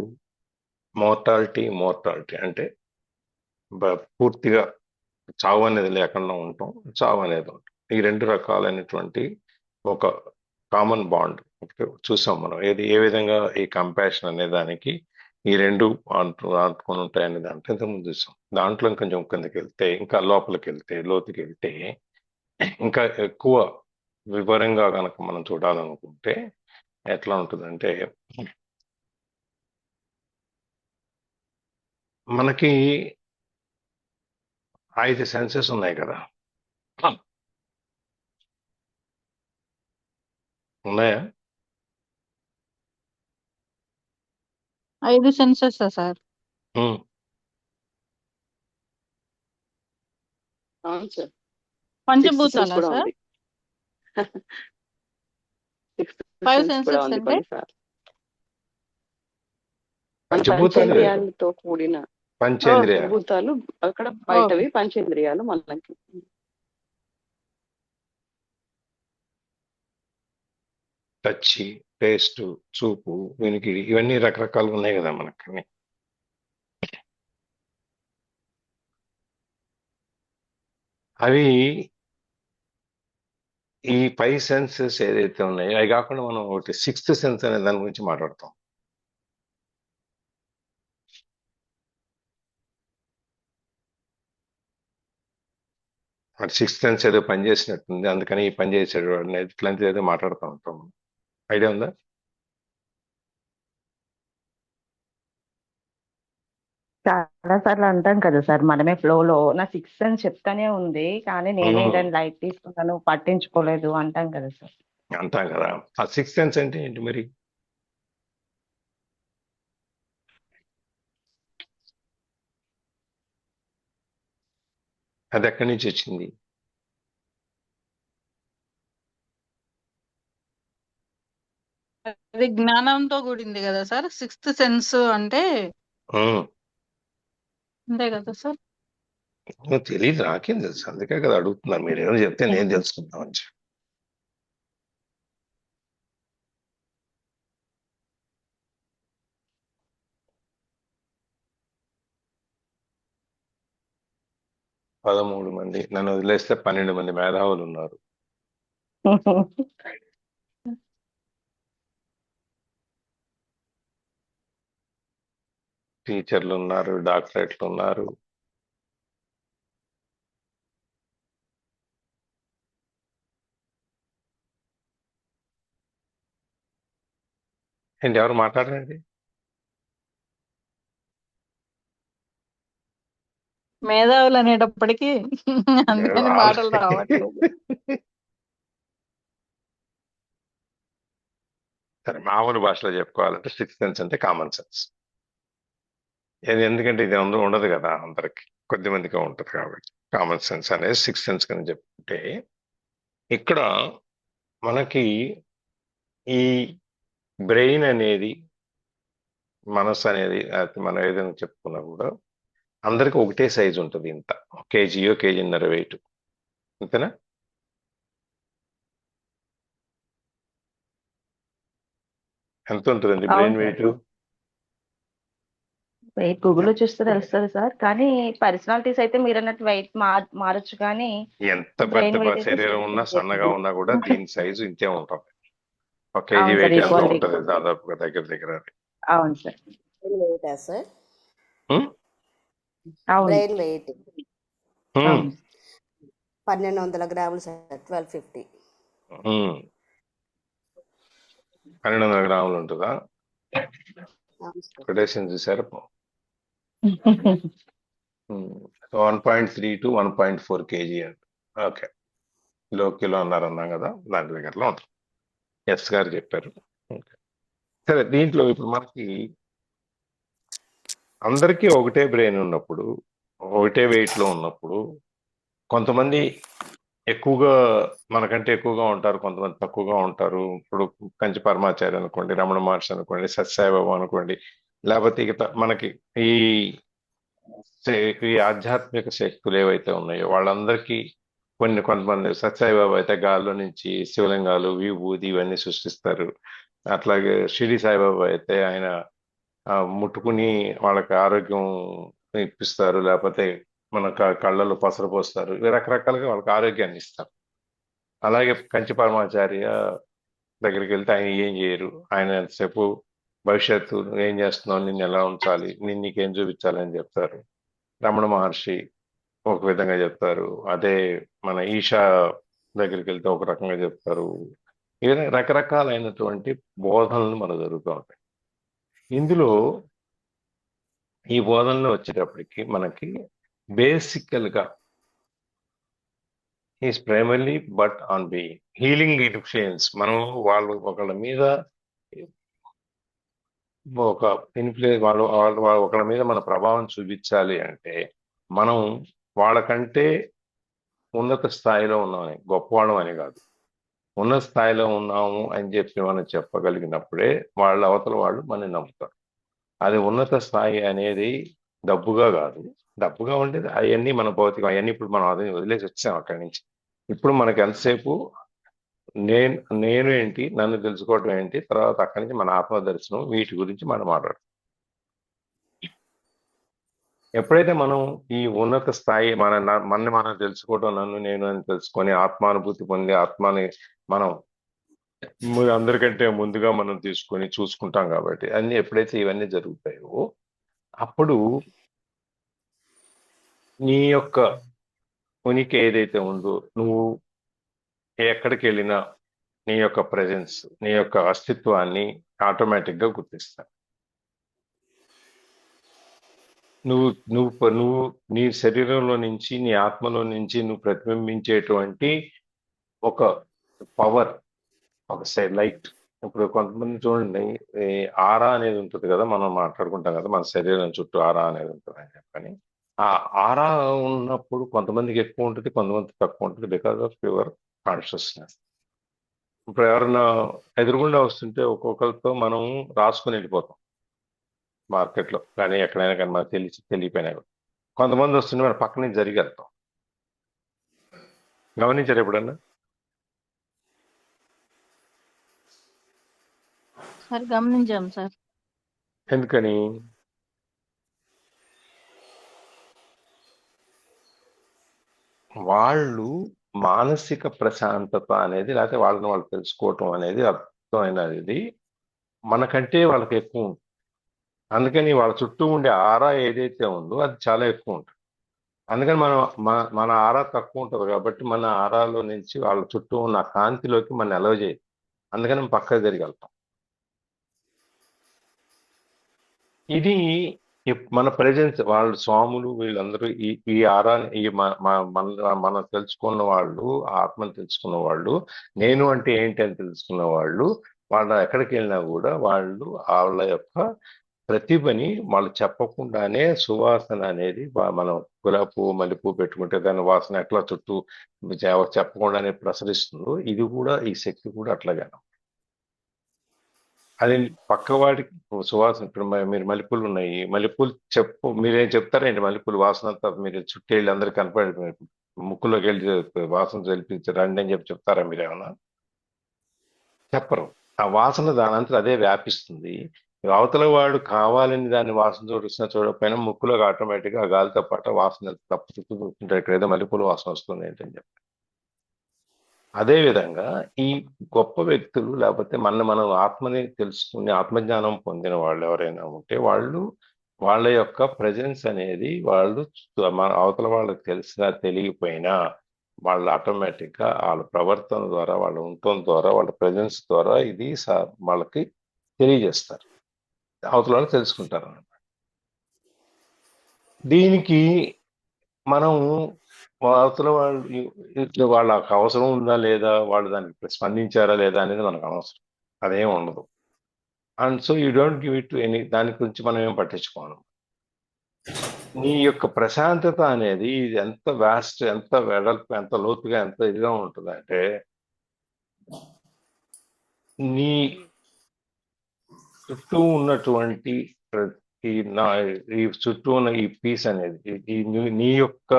మోర్టాలిటీ అంటే పూర్తిగా చావు అనేది లేకుండా ఉంటాం, చావు అనేది ఉంటాం. ఈ రెండు రకాలైనటువంటి ఒక కామన్ బాండ్ చూసాం మనం. ఏ విధంగా ఈ కంపాషన్ అనే దానికి ఈ రెండు అంటుకొని ఉంటాయనే దాంట్లో ఇంతకుముందు చూసాం. దాంట్లో కొంచెం కిందకి వెళ్తే, ఇంకా లోపలికి వెళ్తే, లోతుకి వెళ్తే, ఇంకా ఎక్కువ వివరంగా కనుక మనం చూడాలనుకుంటే ఎట్లా ఉంటుందంటే, మనకి 5 సెన్సెస్ ఉన్నాయి కదా, ఉన్నాయా? 5 సెన్సెస్ సార్. ఉమ్. అవును సార్. పంచభూతాలా కూడా సార్? ఉంది. 5 కూడా సెన్సెస్ ఉంది అంటే కొన్నిసార్లు. మన పంచభూతాలు వేరు, పంచేంద్రియాలతో కూడిన పంచేంద్రియాలు. భూతాలు అక్కడ బయటవి, పంచేంద్రియాలు మనకి. టచ్, టేస్ట్, చూపు, వినికిడి, ఇవన్నీ రకరకాలుగా ఉన్నాయి కదా మనకి. అవి ఈ 5 సెన్సెస్ ఏదైతే ఉన్నాయో అవి కాకుండా మనం ఒకటి 6th సెన్స్ అనే దాని గురించి మాట్లాడతాం. అటు 6th సెన్స్ ఏదో పని చేసినట్టుంది, అందుకని ఈ పని చేసాడు అనేది ఇట్లాంటిది ఏదో మాట్లాడుతూ ఉంటాం. ఐడియా ఉందా? చాలా సార్లు అంటాం కదా సార్, మనమే ఫ్లోలో నా 6 సెన్స్ చెప్తానే ఉంది కానీ నేనే ఉమ్. దాన్ని లైట్ తీసుకున్నాను, పట్టించుకోలేదు అంటాం కదా సార్. అంటాం కదా. ఆ 6th సెన్స్ అంటే ఏంటి మరి? అది ఎక్కడి నుంచి వచ్చింది? అది జ్ఞానంతో కూడింది కదా సార్. 6th సెన్స్ అంటే ఉమ్. అంతే కదా సార్? నువ్వు తెలియదు, నాకేం తెలుసు, అందుకే కదా అడుగుతున్నారు. మీరు ఏమో చెప్తే నేను తెలుసుకుందామని చెప్పి. పదమూడు మంది, నన్ను వదిలేస్తే 12 మంది మేధావులు ఉన్నారు. టీచర్లు ఉన్నారు, డాక్టరేట్లు ఉన్నారు. ఏంటి, ఎవరు మాట్లాడరండి? మేధావులు అనేటప్పటికీ అందుకని మాటలు రావట్లేదు. సరే, మామూలు భాషలో చెప్పుకోవాలంటే 6th సెన్స్ అంటే కామన్ సెన్స్. ఎందుకంటే ఇది అందరూ ఉండదు కదా, అందరికి కొద్ది మందికి ఉంటుంది కాబట్టి కామన్ సెన్స్ అనేది 6th సెన్స్ కింద చెప్పుకుంటే, ఇక్కడ మనకి ఈ బ్రెయిన్ అనేది, మనసు అనేది, మనం ఏదైనా చెప్పుకున్నా కూడా అందరికి ఒకటే సైజు ఉంటుంది. ఇంత కేజీన్నర వెయిట్, అంతేనా? ఎంత ఉంటుందండి బ్రెయిన్ వెయిట్? వెయిట్ గూగుల్లో చూస్తే తెలుస్తుంది సార్, కానీ పర్సనాలిటీస్ అయితే మీరు అన్నట్టు వెయిట్ మారచ్చు, కానీ ఎంత బ్రెయిన్ పెద్ద వెయిట్ అయితే శరీరం ఉన్నా, సన్నగా ఉన్నా కూడా దీని సైజు ఇంతే ఉంటుంది. ఒక కేజీ అవును సార్, వెయిట్ ఎంత ఈక్వల్లీ ఉంటుంది దాదాపుగా, దగ్గర అది. అవును సార్. వెయిటా సార్? అవును బ్రెయిన్ వెయిట్ అవును 1200 గ్రాములు సార్. 1250. 1200 గ్రాములు ఉంటుందా? అవును సార్. కొటేషన్ చూసారు. 1.3 to 1.4 kg అంట. ఓకే, కిలో అన్నారు అన్నాం కదా, దాని దగ్గరలో ఉంటుంది. ఎస్ గారు చెప్పారు. ఓకే. సరే, దీంట్లో ఇప్పుడు మనకి అందరికీ ఒకటే బ్రెయిన్ ఉన్నప్పుడు, ఒకటే weight లో ఉన్నప్పుడు, కొంతమంది ఎక్కువగా మనకంటే ఎక్కువగా ఉంటారు, కొంతమంది తక్కువగా ఉంటారు. ఇప్పుడు కంచి పరమాచార్య అనుకోండి, రమణ మహర్షి అనుకోండి, సత్యసాయిబాబా అనుకోండి, లేకపోతే ఇక మనకి ఈ ఈ ఆధ్యాత్మిక శక్తులు ఏవైతే ఉన్నాయో వాళ్ళందరికీ కొంతమంది సత్యసాయిబాబా అయితే గాల్లో నుంచి శివలింగాలు, విభూది ఇవన్నీ సృష్టిస్తారు. అట్లాగే షిరిడి సాయిబాబా అయితే ఆయన ముట్టుకుని వాళ్ళకి ఆరోగ్యం ఇప్పిస్తారు, లేకపోతే మన కళ్ళలో పసరు పోస్తారు. ఇవి రకరకాలుగా వాళ్ళకి ఆరోగ్యాన్ని ఇస్తారు. అలాగే కంచి పరమాచార్య దగ్గరికి వెళ్తే ఆయన ఏం చేయరు. ఆయన ఎంతసేపు భవిష్యత్తు ఏం చేస్తున్నావు, నిన్ను ఎలా ఉంచాలి, నిన్ను నీకేం చూపించాలని చెప్తారు. రమణ మహర్షి ఒక విధంగా చెప్తారు. అదే మన ఈషా దగ్గరికి వెళ్తే ఒక రకంగా చెప్తారు. ఈ రకరకాలైనటువంటి బోధనలు మనకు జరుగుతూ ఉంటాయి. ఇందులో ఈ బోధనలు వచ్చేటప్పటికి మనకి బేసికల్ గా is primarily but on being healing influence. మనం వాళ్ళు ఒకళ్ళ మీద ఒక ఇన్ఫ్లుయెన్స్ వాళ్ళు ఒకళ్ళ మీద మన ప్రభావం చూపించాలి అంటే మనం వాళ్ళకంటే ఉన్నత స్థాయిలో ఉన్నామని, గొప్పవాళ్ళం అని కాదు, ఉన్నత స్థాయిలో ఉన్నాము అని చెప్పి మనం చెప్పగలిగినప్పుడే వాళ్ళ అవతల వాళ్ళు మనని నమ్ముతారు. అది ఉన్నత స్థాయి అనేది డబ్బుగా కాదు. డబ్బుగా ఉండేది అవన్నీ మన భౌతికం, అవన్నీ ఇప్పుడు మనం అది వదిలేసి వచ్చాం అక్కడి నుంచి. ఇప్పుడు మనకి ఎంతసేపు నేను నేను ఏంటి, నన్ను తెలుసుకోవటం ఏంటి, తర్వాత అక్కడి నుంచి మన ఆత్మ దర్శనం, వీటి గురించి మనం మాట్లాడతాం. ఎప్పుడైతే మనం ఈ ఉన్నత స్థాయి మనని మనం తెలుసుకోవటం, నన్ను నేను అని తెలుసుకొని ఆత్మానుభూతి పొంది ఆత్మని మనం అందరికంటే ముందుగా మనం తీసుకొని చూసుకుంటాం కాబట్టి అన్ని ఎప్పుడైతే ఇవన్నీ జరుగుతాయో అప్పుడు నీ యొక్క ఉనికి ఏదైతే ఉందో, నువ్వు ఎక్కడికి వెళ్ళినా నీ యొక్క ప్రెజెన్స్, నీ యొక్క అస్తిత్వాన్ని ఆటోమేటిక్ గా గుర్తిస్తా. నువ్వు నువ్వు నువ్వు నీ శరీరంలో నుంచి, నీ ఆత్మలో నుంచి నువ్వు ప్రతిబింబించేటువంటి ఒక పవర్, ఒక లైట్. ఇప్పుడు కొంతమంది చూడండి, ఆరా అనేది ఉంటుంది కదా, మనం మాట్లాడుకుంటాం కదా, మన శరీరం చుట్టూ ఆరా అనేది ఉంటుంది అని చెప్పని. ఆ ఆరా ఉన్నప్పుడు కొంతమందికి ఎక్కువ ఉంటుంది, కొంతమందికి తక్కువ ఉంటుంది, బికాస్ ఆఫ్ యువర్ కాన్షియస్నెస్. ఇప్పుడు ఎవరైనా ఎదురుగుండా వస్తుంటే ఒక్కొక్కరితో మనం రాసుకుని వెళ్ళిపోతాం మార్కెట్లో కానీ ఎక్కడైనా కానీ మనకు తెలియపోయినా. కొంతమంది వస్తుంటే మన పక్క నుంచి జరిగి వెళ్తాం. గమనించారు ఎప్పుడన్నా? సార్ గమనించాం సార్. ఎందుకని? వాళ్ళు మానసిక ప్రశాంతత అనేది, లేకపోతే వాళ్ళని వాళ్ళు తెలుసుకోవటం అనేది అర్థమైనది మనకంటే వాళ్ళకి ఎక్కువ ఉంటుంది. అందుకని వాళ్ళ చుట్టూ ఉండే ఆరా ఏదైతే ఉందో అది చాలా ఎక్కువ ఉంటుంది. అందుకని మన ఆరా తక్కువ ఉంటుంది కాబట్టి మన ఆరాలో నుంచి వాళ్ళ చుట్టూ ఉన్న కాంతిలోకి మనం అలవ చేయదు. అందుకని మనం పక్కకు తిరిగి వెళ్తాం. ఇది మన ప్రెజెన్స్, వాళ్ళు స్వాములు వీళ్ళందరూ ఈ ఆరాని, ఈ మనం తెలుసుకున్న వాళ్ళు, ఆత్మను తెలుసుకున్న వాళ్ళు, నేను అంటే ఏంటి అని తెలుసుకున్న వాళ్ళు, వాళ్ళు ఎక్కడికి వెళ్ళినా కూడా వాళ్ళు వాళ్ళ యొక్క ప్రతిభని వాళ్ళు చెప్పకుండానే, సువాసన అనేది మనం గులాబీ పువ్వు, మల్లెపువ్వు పెట్టుకుంటే దాని వాసన ఎట్లా చుట్టూ చెప్పకుండానే ప్రసరిస్తుందో, ఇది కూడా, ఈ శక్తి కూడా అట్లాగే. అది పక్కవాడికి సువాసన. ఇప్పుడు మీరు మల్లెపూలు ఉన్నాయి, మల్లెపూలు మీరేం చెప్తారేంటి? మల్లెపూలు వాసన అంతా మీరు చుట్టూ వెళ్ళి అందరికి కనపడి ముక్కులోకి వెళ్ళి వాసన తెలిపించి రండి అని చెప్తారా మీరేమన్నా? చెప్పరు. ఆ వాసన దానంతా అదే వ్యాపిస్తుంది. అవతల వాడు కావాలని దాన్ని వాసన చూడకపోయినా ముక్కులోకి ఆటోమేటిక్గా ఆ గాలితో పాటు వాసన తప్పుతుంటే ఇక్కడ ఏదో మల్లెపూలు వాసన వస్తుంది ఏంటని చెప్పి. అదేవిధంగా ఈ గొప్ప వ్యక్తులు, లేకపోతే మనం ఆత్మని తెలుసుకుని ఆత్మజ్ఞానం పొందిన వాళ్ళు ఎవరైనా ఉంటే వాళ్ళు వాళ్ళ యొక్క ప్రెజెన్స్ అనేది వాళ్ళు అవతల వాళ్ళకి తెలిసినా తెలియకపోయినా వాళ్ళు ఆటోమేటిక్గా వాళ్ళ ప్రవర్తన ద్వారా, వాళ్ళ ఉండటం ద్వారా, వాళ్ళ ప్రెజెన్స్ ద్వారా ఇది వాళ్ళకి తెలియజేస్తారు, అవతల వాళ్ళు తెలుసుకుంటారు అన్నమాట. దీనికి మనం అవతల వాళ్ళు వాళ్ళకి అవసరం ఉందా లేదా, వాళ్ళు దానికి స్పందించారా లేదా అనేది మనకు అనవసరం, అదేం ఉండదు. And so you don't give it to any, దాని గురించి మనం ఏం పట్టించుకోను. నీ యొక్క ప్రశాంతత అనేది ఇది ఎంత వ్యాస్ట్, ఎంత వెడల్పు, ఎంత లోతుగా, ఎంత ఇదిగా ఉంటుందంటే నీ చుట్టూ ఉన్నటువంటి ఈ నా ఈ చుట్టూ ఉన్న ఈ పీస్ అనేది నీ యొక్క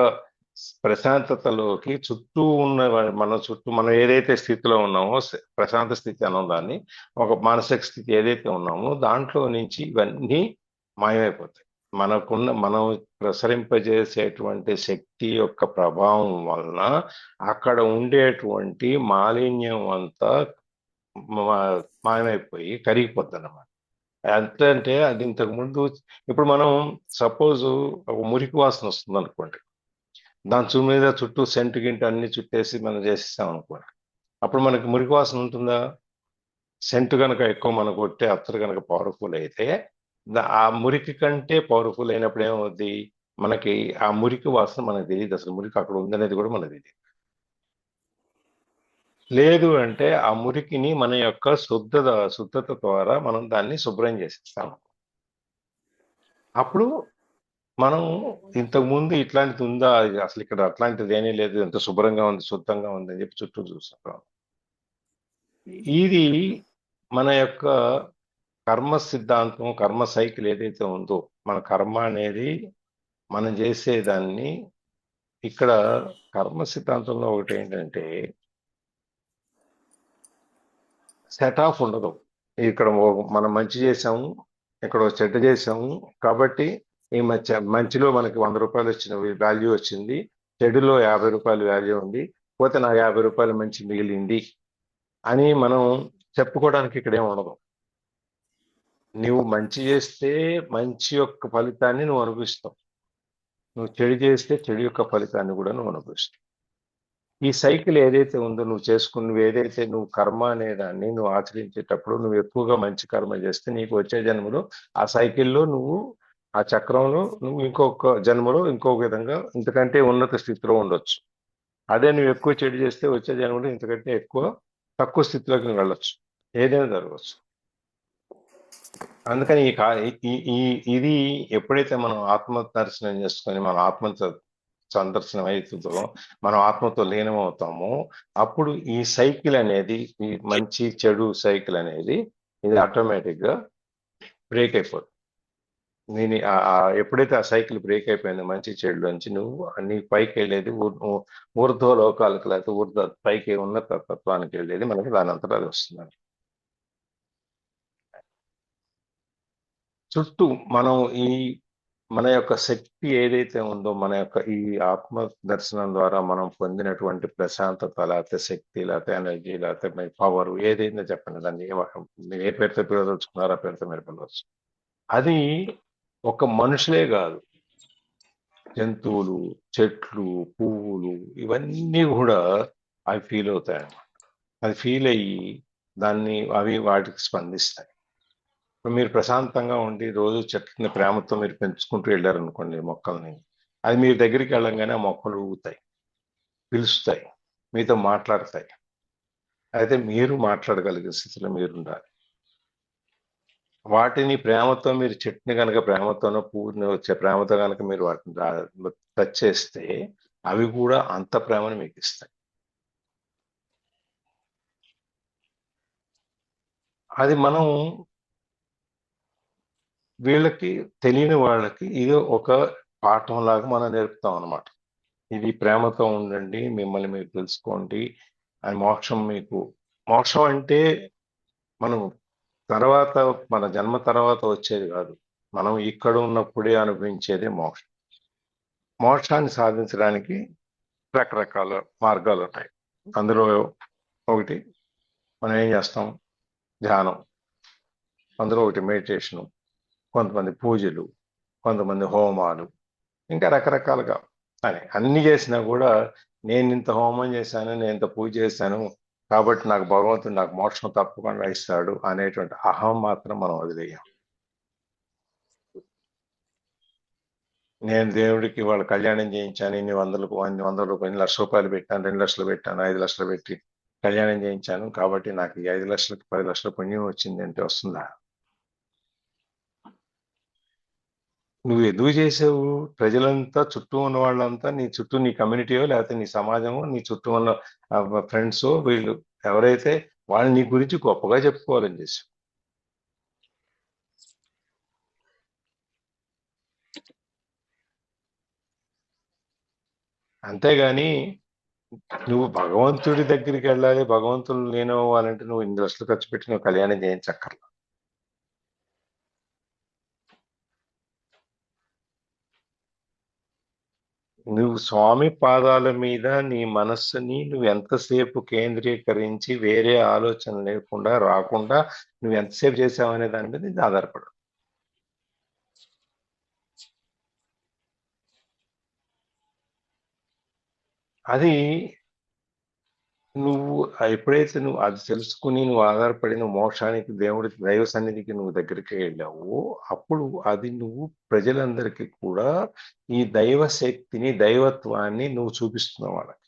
ప్రశాంతతలోకి చుట్టూ ఉన్న మన చుట్టూ మనం ఏదైతే స్థితిలో ఉన్నామో ప్రశాంత స్థితి అన్న దాన్ని ఒక మానసిక స్థితి ఏదైతే ఉన్నామో దాంట్లో నుంచి ఇవన్నీ మాయమైపోతాయి. మనం ప్రసరింపజేసేటువంటి శక్తి యొక్క ప్రభావం వలన అక్కడ ఉండేటువంటి మాలిన్యం అంతా మాయమైపోయి కరిగిపోద్ది అన్నమాట. ఎంత అంటే అది ఇంతకు ముందు ఇప్పుడు మనం సపోజ్ ఒక మురికి వాసన వస్తుంది అనుకోండి, దాని మీద చుట్టూ సెంటు గింట అన్ని చుట్టేసి మనం చేసేసాం అనుకోండి, అప్పుడు మనకి మురికి వాసన ఉంటుందా? సెంటు కనుక ఎక్కువ మనకు కొట్టే అత్తరు కనుక పవర్ఫుల్ అయితే ఆ మురికి కంటే పవర్ఫుల్ అయినప్పుడు ఏమవుద్ది, మనకి ఆ మురికి వాసన మనకు తెలియదు, అసలు మురికి అక్కడ ఉందనేది కూడా మనకు తెలియదు. లేదు అంటే ఆ మురికిని మన యొక్క శుద్ధత ద్వారా మనం దాన్ని శుభ్రం చేసేస్తాము. అప్పుడు మనం ఇంతకుముందు ఇట్లాంటిది ఉందా, అసలు ఇక్కడ అట్లాంటిది ఏమీ లేదు, ఎంత శుభ్రంగా ఉంది, శుద్ధంగా ఉంది అని చెప్పి చుట్టూ చూస్తాం. ఇది మన యొక్క కర్మ సిద్ధాంతం, కర్మ సైకిల్ ఏదైతే ఉందో, మన కర్మ అనేది మనం చేసేదాన్ని ఇక్కడ కర్మ సిద్ధాంతంలో ఒకటి ఏంటంటే సెట్ ఆఫ్ ఉండదు. ఇక్కడ మనం మంచి చేసాము, ఇక్కడ చెడ్డ చేసాము, కాబట్టి ఈ మంచిలో మనకి 100 రూపాయలు వచ్చిన వాల్యూ వచ్చింది, చెడులో 50 రూపాయలు వాల్యూ ఉంది, పోతే నాకు 50 రూపాయలు మంచి మిగిలింది అని మనం చెప్పుకోవడానికి ఇక్కడ ఏమి ఉండదు. నువ్వు మంచి చేస్తే మంచి యొక్క ఫలితాన్ని నువ్వు అనుభవిస్తావు, నువ్వు చెడు చేస్తే చెడు యొక్క ఫలితాన్ని కూడా నువ్వు అనుభవిస్తావు. ఈ సైకిల్ ఏదైతే ఉందో నువ్వు ఏదైతే నువ్వు కర్మ అనేదాన్ని నువ్వు ఆచరించేటప్పుడు నువ్వు ఎక్కువగా మంచి కర్మ చేస్తే నీకు వచ్చే జన్మలో ఆ సైకిల్లో నువ్వు ఆ చక్రంలో నువ్వు ఇంకొక జన్మలో ఇంకొక విధంగా ఇంతకంటే ఉన్నత స్థితిలో ఉండొచ్చు. అదే నువ్వు ఎక్కువ చెడు చేస్తే వచ్చే జన్మలో ఇంతకంటే ఎక్కువ తక్కువ స్థితిలోకి నువ్వు వెళ్ళొచ్చు, ఏదైనా జరగవచ్చు. అందుకని ఇది ఎప్పుడైతే మనం ఆత్మ దర్శనం చేసుకొని మన ఆత్మ సందర్శనం అవుతుందో, మనం ఆత్మతో లీనం అవుతామో, అప్పుడు ఈ సైకిల్ అనేది, ఈ మంచి చెడు సైకిల్ అనేది ఇది ఆటోమేటిక్ గా బ్రేక్ అయిపోతుంది. నేను ఎప్పుడైతే ఆ సైకిల్ బ్రేక్ అయిపోయిందో మంచి చెడు నుంచి నువ్వు నీ పైకి వెళ్ళేది ఊర్ధ్వ లోకాలకు, లేకపోతే పైకి ఉన్నత తత్వానికి వెళ్ళేది మనకి దాని అంతటా అది వస్తుంది. చుట్టూ మనం మన యొక్క శక్తి ఏదైతే ఉందో, మన యొక్క ఈ ఆత్మ దర్శనం ద్వారా మనం పొందినటువంటి ప్రశాంతత, లేకపోతే శక్తి, లేకపోతే ఎనర్జీ, లేకపోతే పవర్ ఏదైందో చెప్పండి, దాన్ని ఏ పేరుతో పిలవదలుచుకున్నారో ఆ పేరుతో మీరు పిలవచ్చు. అది ఒక మనుషులే కాదు, జంతువులు, చెట్లు, పువ్వులు ఇవన్నీ కూడా అవి ఫీల్ అవుతాయి అన్నమాట. అది ఫీల్ అయ్యి అవి వాటికి స్పందిస్తాయి. ఇప్పుడు మీరు ప్రశాంతంగా ఉండి రోజు చెట్లని ప్రేమతో మీరు పెంచుకుంటూ వెళ్ళారనుకోండి మొక్కల్ని, అది మీ దగ్గరికి వెళ్ళంగానే ఆ మొక్కలు ఊగుతాయి, పిలుస్తాయి, మీతో మాట్లాడతాయి. అయితే మీరు మాట్లాడగలిగే స్థితిలో మీరు ఉండాలి. వాటిని ప్రేమతో మీరు చెట్టుని కనుక ప్రేమతోనో పువ్వుని వచ్చే ప్రేమతో కనుక మీరు వాటిని టచ్ చేస్తే అవి కూడా అంత ప్రేమను మీకు ఇస్తాయి. అది మనం వీళ్ళకి తెలియని వాళ్ళకి ఇది ఒక పాఠం లాగా మనం నేర్పుతాం అన్నమాట. ఇది ప్రేమతో ఉండండి, మిమ్మల్ని మీరు తెలుసుకోండి అని. మోక్షం అంటే మనం తర్వాత మన జన్మ తర్వాత వచ్చేది కాదు, మనం ఇక్కడ ఉన్నప్పుడే అనుభవించేదే మోక్షం. మోక్షాన్ని సాధించడానికి రకరకాల మార్గాలు ఉంటాయి. అందులో ఒకటి మనం ఏం చేస్తాం, ధ్యానం. అందులో ఒకటి మెడిటేషను, కొంతమంది పూజలు, కొంతమంది హోమాలు, ఇంకా రకరకాలుగా అన్ని చేసినా కూడా నేను ఇంత హోమం చేశాను, నేను ఇంత పూజ చేశాను కాబట్టి నాకు భగవంతుడు నాకు మోక్షం తప్పకుండా ఇస్తాడు అనేటువంటి అహం మాత్రం మనం వదిలేయం. నేను దేవుడికి వాళ్ళ కళ్యాణం చేయించాను, ఇన్ని వందల రూపాయలు, 1 లక్ష రూపాయలు పెట్టాను, 2 లక్షలు పెట్టాను, 5 లక్షలు పెట్టి కళ్యాణం చేయించాను కాబట్టి నాకు ఈ 5 లక్షలకి 10 లక్షల పుణ్యం వచ్చింది అంటే వస్తుందా? నువ్వు ఎందుకు చేసావు? ప్రజలంతా చుట్టూ ఉన్న వాళ్ళంతా నీ చుట్టూ నీ కమ్యూనిటీయో లేకపోతే నీ సమాజమో నీ చుట్టూ ఉన్న ఫ్రెండ్స్ వీళ్ళు ఎవరైతే వాళ్ళు నీ గురించి గొప్పగా చెప్పుకోవాలని చేసావు. అంతేగాని నువ్వు భగవంతుడి దగ్గరికి వెళ్ళాలి, భగవంతుడు లేనవ్వాలంటే నువ్వు ఇన్ని లక్షలు ఖర్చు పెట్టి నువ్వు కళ్యాణం చేయించక్కర్లా. నువ్వు స్వామి పాదాల మీద నీ మనస్సుని నువ్వు ఎంతసేపు కేంద్రీకరించి వేరే ఆలోచన లేకుండా రాకుండా నువ్వు ఎంతసేపు చేసావు అనే దాని మీద ఇది ఆధారపడు. అది నువ్వు ఎప్పుడైతే నువ్వు అది తెలుసుకుని నువ్వు ఆధారపడి నువ్వు మోక్షానికి దేవుడి దైవ సన్నిధికి నువ్వు దగ్గరికి వెళ్ళావో అప్పుడు అది నువ్వు ప్రజలందరికీ కూడా ఈ దైవ శక్తిని దైవత్వాన్ని నువ్వు చూపిస్తున్నావు వాళ్ళకి.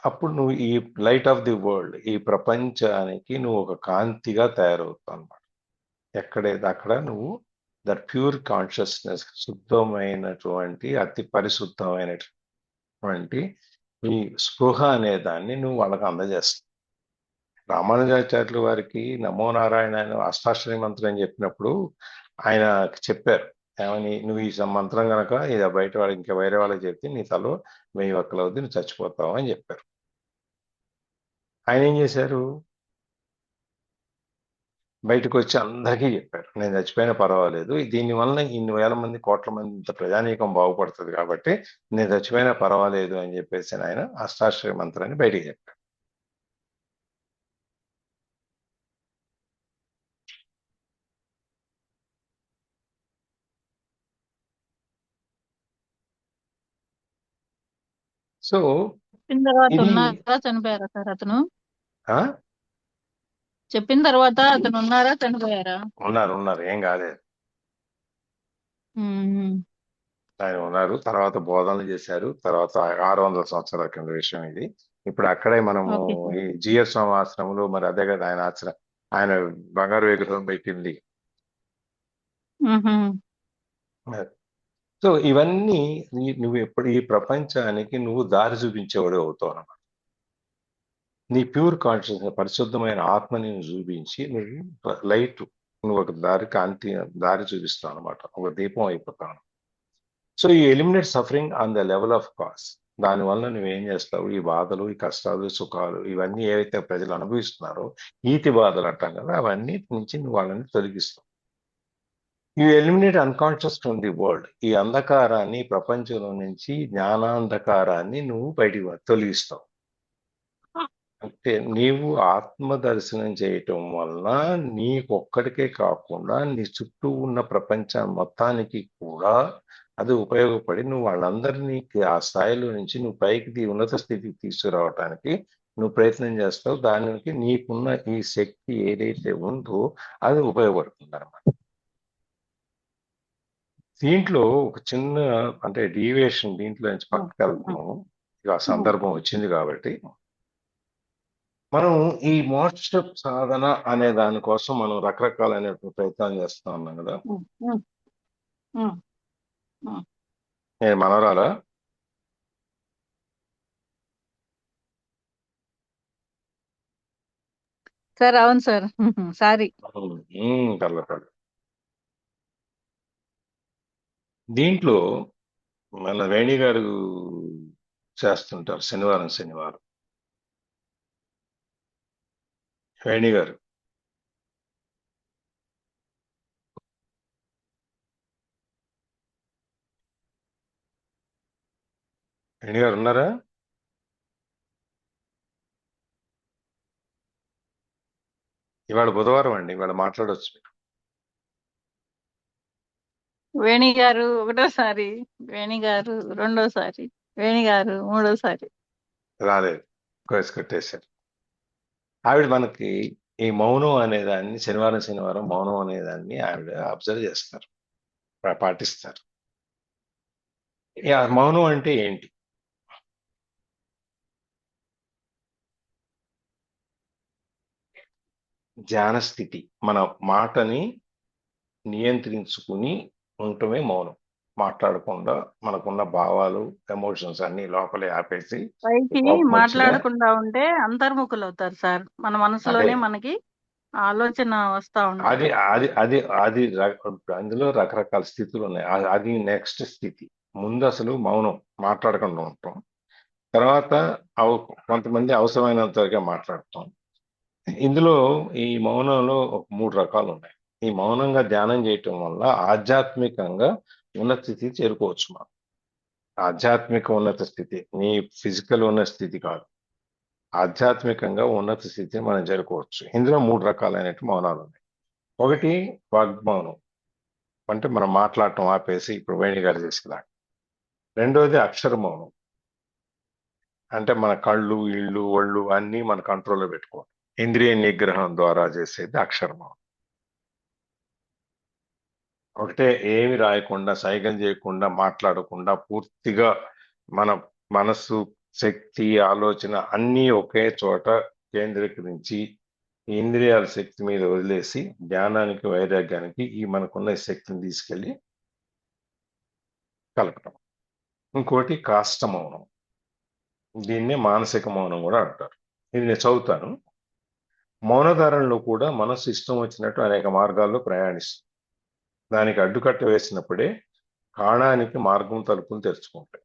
అప్పుడు నువ్వు ఈ లైట్ ఆఫ్ ది వరల్డ్, ఈ ప్రపంచానికి నువ్వు ఒక కాంతిగా తయారవుతావు అన్నమాట. ఎక్కడైతే అక్కడ నువ్వు దట్ ప్యూర్ కాన్షియస్నెస్, శుద్ధమైనటువంటి అతి పరిశుద్ధమైనటువంటి ఈ స్పృహ అనే దాన్ని నువ్వు వాళ్ళకి అందజేస్తావు. రామానుజాచార్యుల వారికి నమో నారాయణ అని అష్టాక్షరి మంత్రం అని చెప్పినప్పుడు ఆయన చెప్పారు ఏమని, నువ్వు ఈ మంత్రం గనక ఇది బయట వాళ్ళకి ఇంకా వేరే వాళ్ళకి చెప్తే నీ తలో 1000 వక్కలు అవుద్ది, నువ్వు చచ్చిపోతావు అని చెప్పారు. ఆయన ఏం చేశారు? బయటకు వచ్చి అందరికీ చెప్పారు, నేను చచ్చిపోయినా పర్వాలేదు, దీనివల్ల ఇన్ని వేల మంది కోట్ల మంది ఇంత ప్రజానీకం బాగుపడుతుంది కాబట్టి నేను చచ్చిపోయినా పర్వాలేదు అని చెప్పేసి ఆయన అష్టాక్షరి మంత్రాన్ని బయటికి చెప్పారు. సో చెప్పిన తర్వాత ఇది ఉన్నారా చనిపోయారా సార్ అతను? ఆ? చెప్పిన తర్వాత అతను ఉన్నారా చనిపోయారా? ఉన్నారు, ఏం కాలేదు. మ్మ్. ఆయన ఉన్నారు, తర్వాత బోధనలు చేశారు. తర్వాత 600 సంవత్సరాల కింద విషయం ఇది. ఇప్పుడు అక్కడే మనము ఓకే సార్. ఈ జిఎస్ స్వామి ఆశ్రమంలో మరి అదే కదా ఆయన ఆశ్రమం, ఆయన బంగారు విగ్రహం పెట్టింది. మ్మ్. సో ఇవన్నీ నువ్వు ఎప్పుడు ఈ ప్రపంచానికి నువ్వు దారి చూపించేవాడు అవుతావు అన్నమాట. నీ ప్యూర్ కాన్షియస్నెస్, పరిశుద్ధమైన ఆత్మని నువ్వు చూపించి నువ్వు లైట్, నువ్వు ఒక దారి చూపిస్తావు అనమాట, ఒక దీపం అయిపోతావు. సో ఈ eliminate suffering on the level of cos. దానివల్ల నువ్వేం చేస్తావు? ఈ బాధలు, ఈ కష్టాలు, సుఖాలు ఇవన్నీ ఏవైతే ప్రజలు అనుభవిస్తున్నారో, ఈతి బాధలు అంటాం కదా, అవన్నీ నుంచి నువ్వు వాళ్ళని తొలగిస్తావు. You eliminate unconscious from the world. ఈ అంధకారాన్ని, ప్రపంచంలో నుంచి జ్ఞానాంధకారాన్ని నువ్వు బయటికి తొలగిస్తావు. అంటే నీవు ఆత్మ దర్శనం చేయటం వల్ల నీకొక్కడికే కాకుండా నీ చుట్టూ ఉన్న ప్రపంచం మొత్తానికి కూడా అది ఉపయోగపడి నువ్వు వాళ్ళందరినీ ఆ స్థాయిలో నుంచి నువ్వు పైకి ఉన్నత స్థితికి తీసుకురావటానికి నువ్వు ప్రయత్నం చేస్తావు. దానికి నీకున్న ఈ శక్తి ఏదైతే ఉందో అది ఉపయోగపడుతుంది అన్నమాట. దీంట్లో ఒక చిన్న అంటే డీవియేషన్, దీంట్లో నుంచి పక్కకి వెళ్తున్నాము, ఇక ఆ సందర్భం వచ్చింది కాబట్టి. మనం ఈ మోక్ష సాధన అనే దానికోసం మనం రకరకాలైన ప్రయత్నాలు చేస్తా ఉన్నాం కదా. నేను మనవరాలా? సార్ అవును సార్. సారీ. కళ్ళ దీంట్లో మన వేణి గారు చేస్తుంటారు శనివారం. వేణి గారు ఉన్నారా? ఇవాళ బుధవారం అండి, ఇవాళ మాట్లాడవచ్చు. వేణి గారు ఒకటోసారి, వేణి గారు రెండోసారి, వేణి గారు మూడోసారి రాలేదు, కట్టేశారు. ఆవిడ మనకి ఈ మౌనం అనేదాన్ని శనివారం మౌనం అనేదాన్ని ఆవిడ అబ్జర్వ్ చేస్తారు, పాటిస్తారు. మౌనం అంటే ఏంటి? ధ్యాన స్థితి. మన మాటని నియంత్రించుకుని ఉండటమే మౌనం. మాట్లాడకుండా మనకున్న భావాలు, ఎమోషన్స్ అన్ని లోపలే ఆపేసి పైకి కోపం వచ్చినా మాట్లాడకుండా ఉంటే అంతర్ముఖులు అవుతారు సార్. మన అదే మనసులోనే మనకి ఆలోచన వస్తా అది ఉంటది. అది అది అది అందులో రకరకాల స్థితులు ఉన్నాయి. అది నెక్స్ట్ స్థితి. ముందు అసలు మౌనం, మాట్లాడకుండా ఉంటాం. తర్వాత కొంతమంది అవసరమైనంత వరకే మాట్లాడతాం. ఇందులో ఈ మౌనంలో ఒక 3 రకాలు ఉన్నాయి. ఈ మౌనంగా ధ్యానం చేయటం వల్ల ఆధ్యాత్మికంగా ఉన్నత స్థితికి చేరుకోవచ్చు మనం. ఆధ్యాత్మిక ఉన్నత స్థితి, నీ ఫిజికల్ ఉన్న స్థితి కాదు. ఆధ్యాత్మికంగా ఉన్నత స్థితిని మనం చేరుకోవచ్చు. ఇందులో 3 రకాలైన మౌనాలు ఉన్నాయి. ఒకటి వాగ్మౌనం, అంటే మనం మాట్లాడటం ఆపేసి ఇప్పుడు వేణి గారు చేసేలాగా. రెండోది అక్షర మౌనం, అంటే మన కళ్ళు, ఇళ్ళు, ఒళ్ళు అన్నీ మన కంట్రోల్లో పెట్టుకోవాలి. ఇంద్రియ నిగ్రహం ద్వారా చేసేది అక్షర మౌనం. ఒకటే ఏమి రాయకుండా, సైగలు చేయకుండా, మాట్లాడకుండా పూర్తిగా మన మనస్సు, శక్తి, ఆలోచన అన్నీ ఒకే చోట కేంద్రీకరించి ఇంద్రియాల శక్తి మీద వదిలేసి ధ్యానానికి, వైరాగ్యానికి ఈ మనకున్న శక్తిని తీసుకెళ్ళి కలపటం. ఇంకోటి కాష్ట మౌనం, దీన్నే మానసిక మౌనం కూడా అంటారు. ఇది నేను చదువుతాను. మౌనధారణలో కూడా మనస్సు ఇష్టం వచ్చినట్టు అనేక మార్గాల్లో ప్రయాణిస్తుంది. దానికి అడ్డుకట్ట వేసినప్పుడే కాణానికి మార్గం తలుపులు తెరుచుకుంటాయి.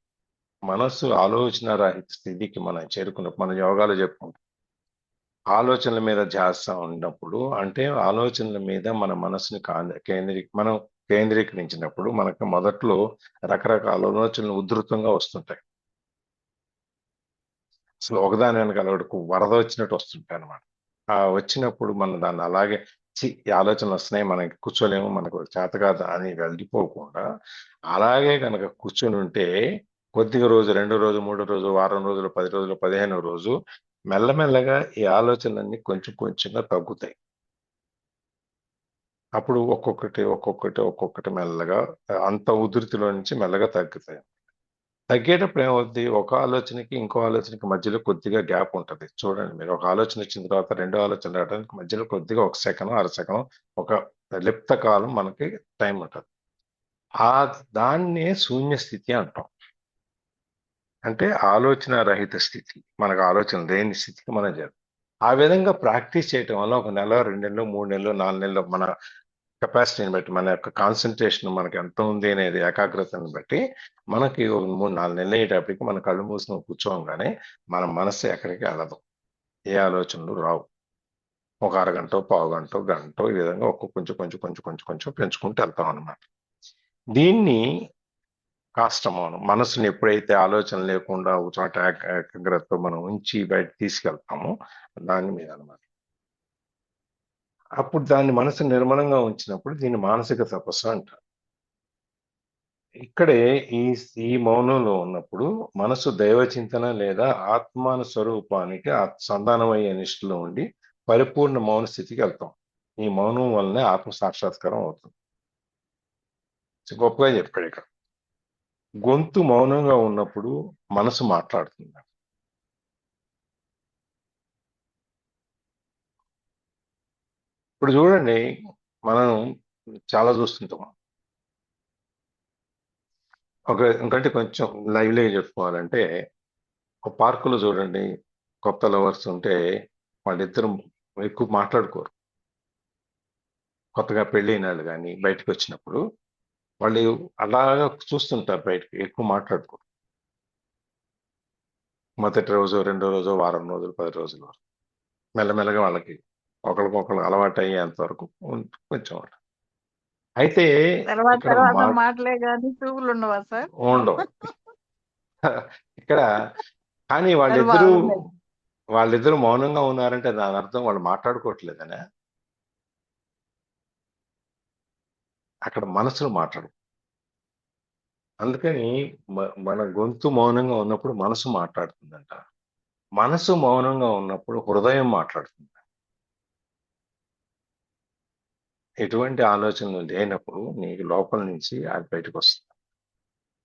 మనస్సు ఆలోచన రహిత స్థితికి మనం చేరుకున్నప్పుడు, మన యోగాలు చెప్పుకుంటాం, ఆలోచనల మీద ధ్యాస ఉన్నప్పుడు, అంటే ఆలోచనల మీద మన మనసుని మనం కేంద్రీకరించినప్పుడు మనకు మొదట్లో రకరకాల ఆలోచనలు ఉధృతంగా వస్తుంటాయి. అసలు ఒకదాని వెనకాల ఒకటి వరద వచ్చినట్టు వస్తుంటాయి అన్నమాట. ఆ వచ్చినప్పుడు మనం దాన్ని అలాగే ఈ ఆలోచనలు వస్తున్నాయి, మనకి కూర్చోలేము, మనకు చేత కాదు అని వెళ్ళిపోకుండా అలాగే కనుక కూర్చొని ఉంటే కొద్దిగా రోజు, 2 రోజు, 3 రోజు, వారం రోజులు, 10 రోజులు, 15వ రోజు మెల్లమెల్లగా ఈ ఆలోచనలన్నీ కొంచెం కొంచెంగా తగ్గుతాయి. అప్పుడు ఒక్కొక్కటి మెల్లగా అంత ఉధృతిలో నుంచి మెల్లగా తగ్గుతాయి. తగ్గేటప్పుడు ఏమవుద్ది, ఒక ఆలోచనకి ఇంకో ఆలోచనకి మధ్యలో కొద్దిగా గ్యాప్ ఉంటుంది. చూడండి మీరు, ఒక ఆలోచన వచ్చిన తర్వాత రెండో ఆలోచన రావడానికి మధ్యలో కొద్దిగా 1 సెకను, అర సెకను, ఒక లిప్త కాలం మనకి టైం ఉంటుంది. దాన్నే శూన్య స్థితి అంటాం. అంటే ఆలోచన రహిత స్థితి, మనకు ఆలోచన లేని స్థితికి మనం చేరుతాం. ఆ విధంగా ప్రాక్టీస్ చేయటం వల్ల 1 నెల, 2 నెలలు, 3 నెలలు, 4 నెలలు మన కెపాసిటీని బట్టి, మన యొక్క కాన్సన్ట్రేషన్ మనకి ఎంత ఉంది అనేది ఏకాగ్రతను బట్టి మనకి 3, 4 నెలలు అయ్యేటప్పటికి మన కళ్ళు మూసుకొని కూర్చోగానే మన మనస్సు ఎక్కడికి వెళ్ళదు, ఏ ఆలోచనలు రావు. ఒక అరగంట, పావుగంట, గంట ఈ విధంగా కొంచెం పెంచుకుంటూ వెళ్తాం అన్నమాట. దీన్ని కాష్టమౌనం, మనసుని ఎప్పుడైతే ఆలోచన లేకుండా ఒక చోట ఏకాగ్రతతో మనం ఉంచి బయట తీసుకెళ్తామో దాని మీద అన్నమాట. అప్పుడు దాన్ని మనసు నిర్మలంగా ఉంచినప్పుడు దీన్ని మానసిక తపస్సు అంటారు. ఇక్కడే ఈ మౌనంలో ఉన్నప్పుడు మనసు దైవ చింతన లేదా ఆత్మాన స్వరూపానికి సంధానమయ్యే నిష్ఠలో ఉండి పరిపూర్ణ మౌన స్థితికి వెళ్తాం. ఈ మౌనం వల్లనే ఆత్మ సాక్షాత్కారం అవుతుంది. గొప్పగా చెప్పాడు ఇక్కడ. గొంతు మౌనంగా ఉన్నప్పుడు మనసు మాట్లాడుతుంది. ఇప్పుడు చూడండి, మనం చాలా చూస్తుంటాం. ఇంకంటే కొంచెం లైవ్లీగా చెప్పుకోవాలంటే, ఒక పార్కులో చూడండి, కొత్త లవర్స్ ఉంటే వాళ్ళిద్దరు ఎక్కువ మాట్లాడుకోరు. కొత్తగా పెళ్ళైన వాళ్ళు కానీ బయటకు వచ్చినప్పుడు వాళ్ళు అలాగా చూస్తుంటారు, బయటకు ఎక్కువ మాట్లాడుకోరు. మొదటి రోజు, రెండో రోజు, వారం రోజులు, 10 రోజుల వరకు మెల్లమెల్లగా వాళ్ళకి ఒకరికొకరు అలవాటు అయ్యేంత వరకు కొంచెం. అయితే తర్వాత ఇక్కడ తర్వాత మాటలే కానీ చూపులు ఉండవా సార్? ఉండవు ఇక్కడ. కానీ అది బాగుంది. వాళ్ళిద్దరు మౌనంగా ఉన్నారంటే దాని అర్థం వాళ్ళు మాట్లాడుకోవట్లేదనే. అక్కడ మనసులు మాట్లాడు. అందుకని మన గొంతు మౌనంగా ఉన్నప్పుడు మనసు మాట్లాడుతుందంట. మనసు మౌనంగా ఉన్నప్పుడు హృదయం మాట్లాడుతుంది. ఎటువంటి ఆలోచనలు లేనప్పుడు నీకు లోపల నుంచి అది బయటకు వస్తుంది.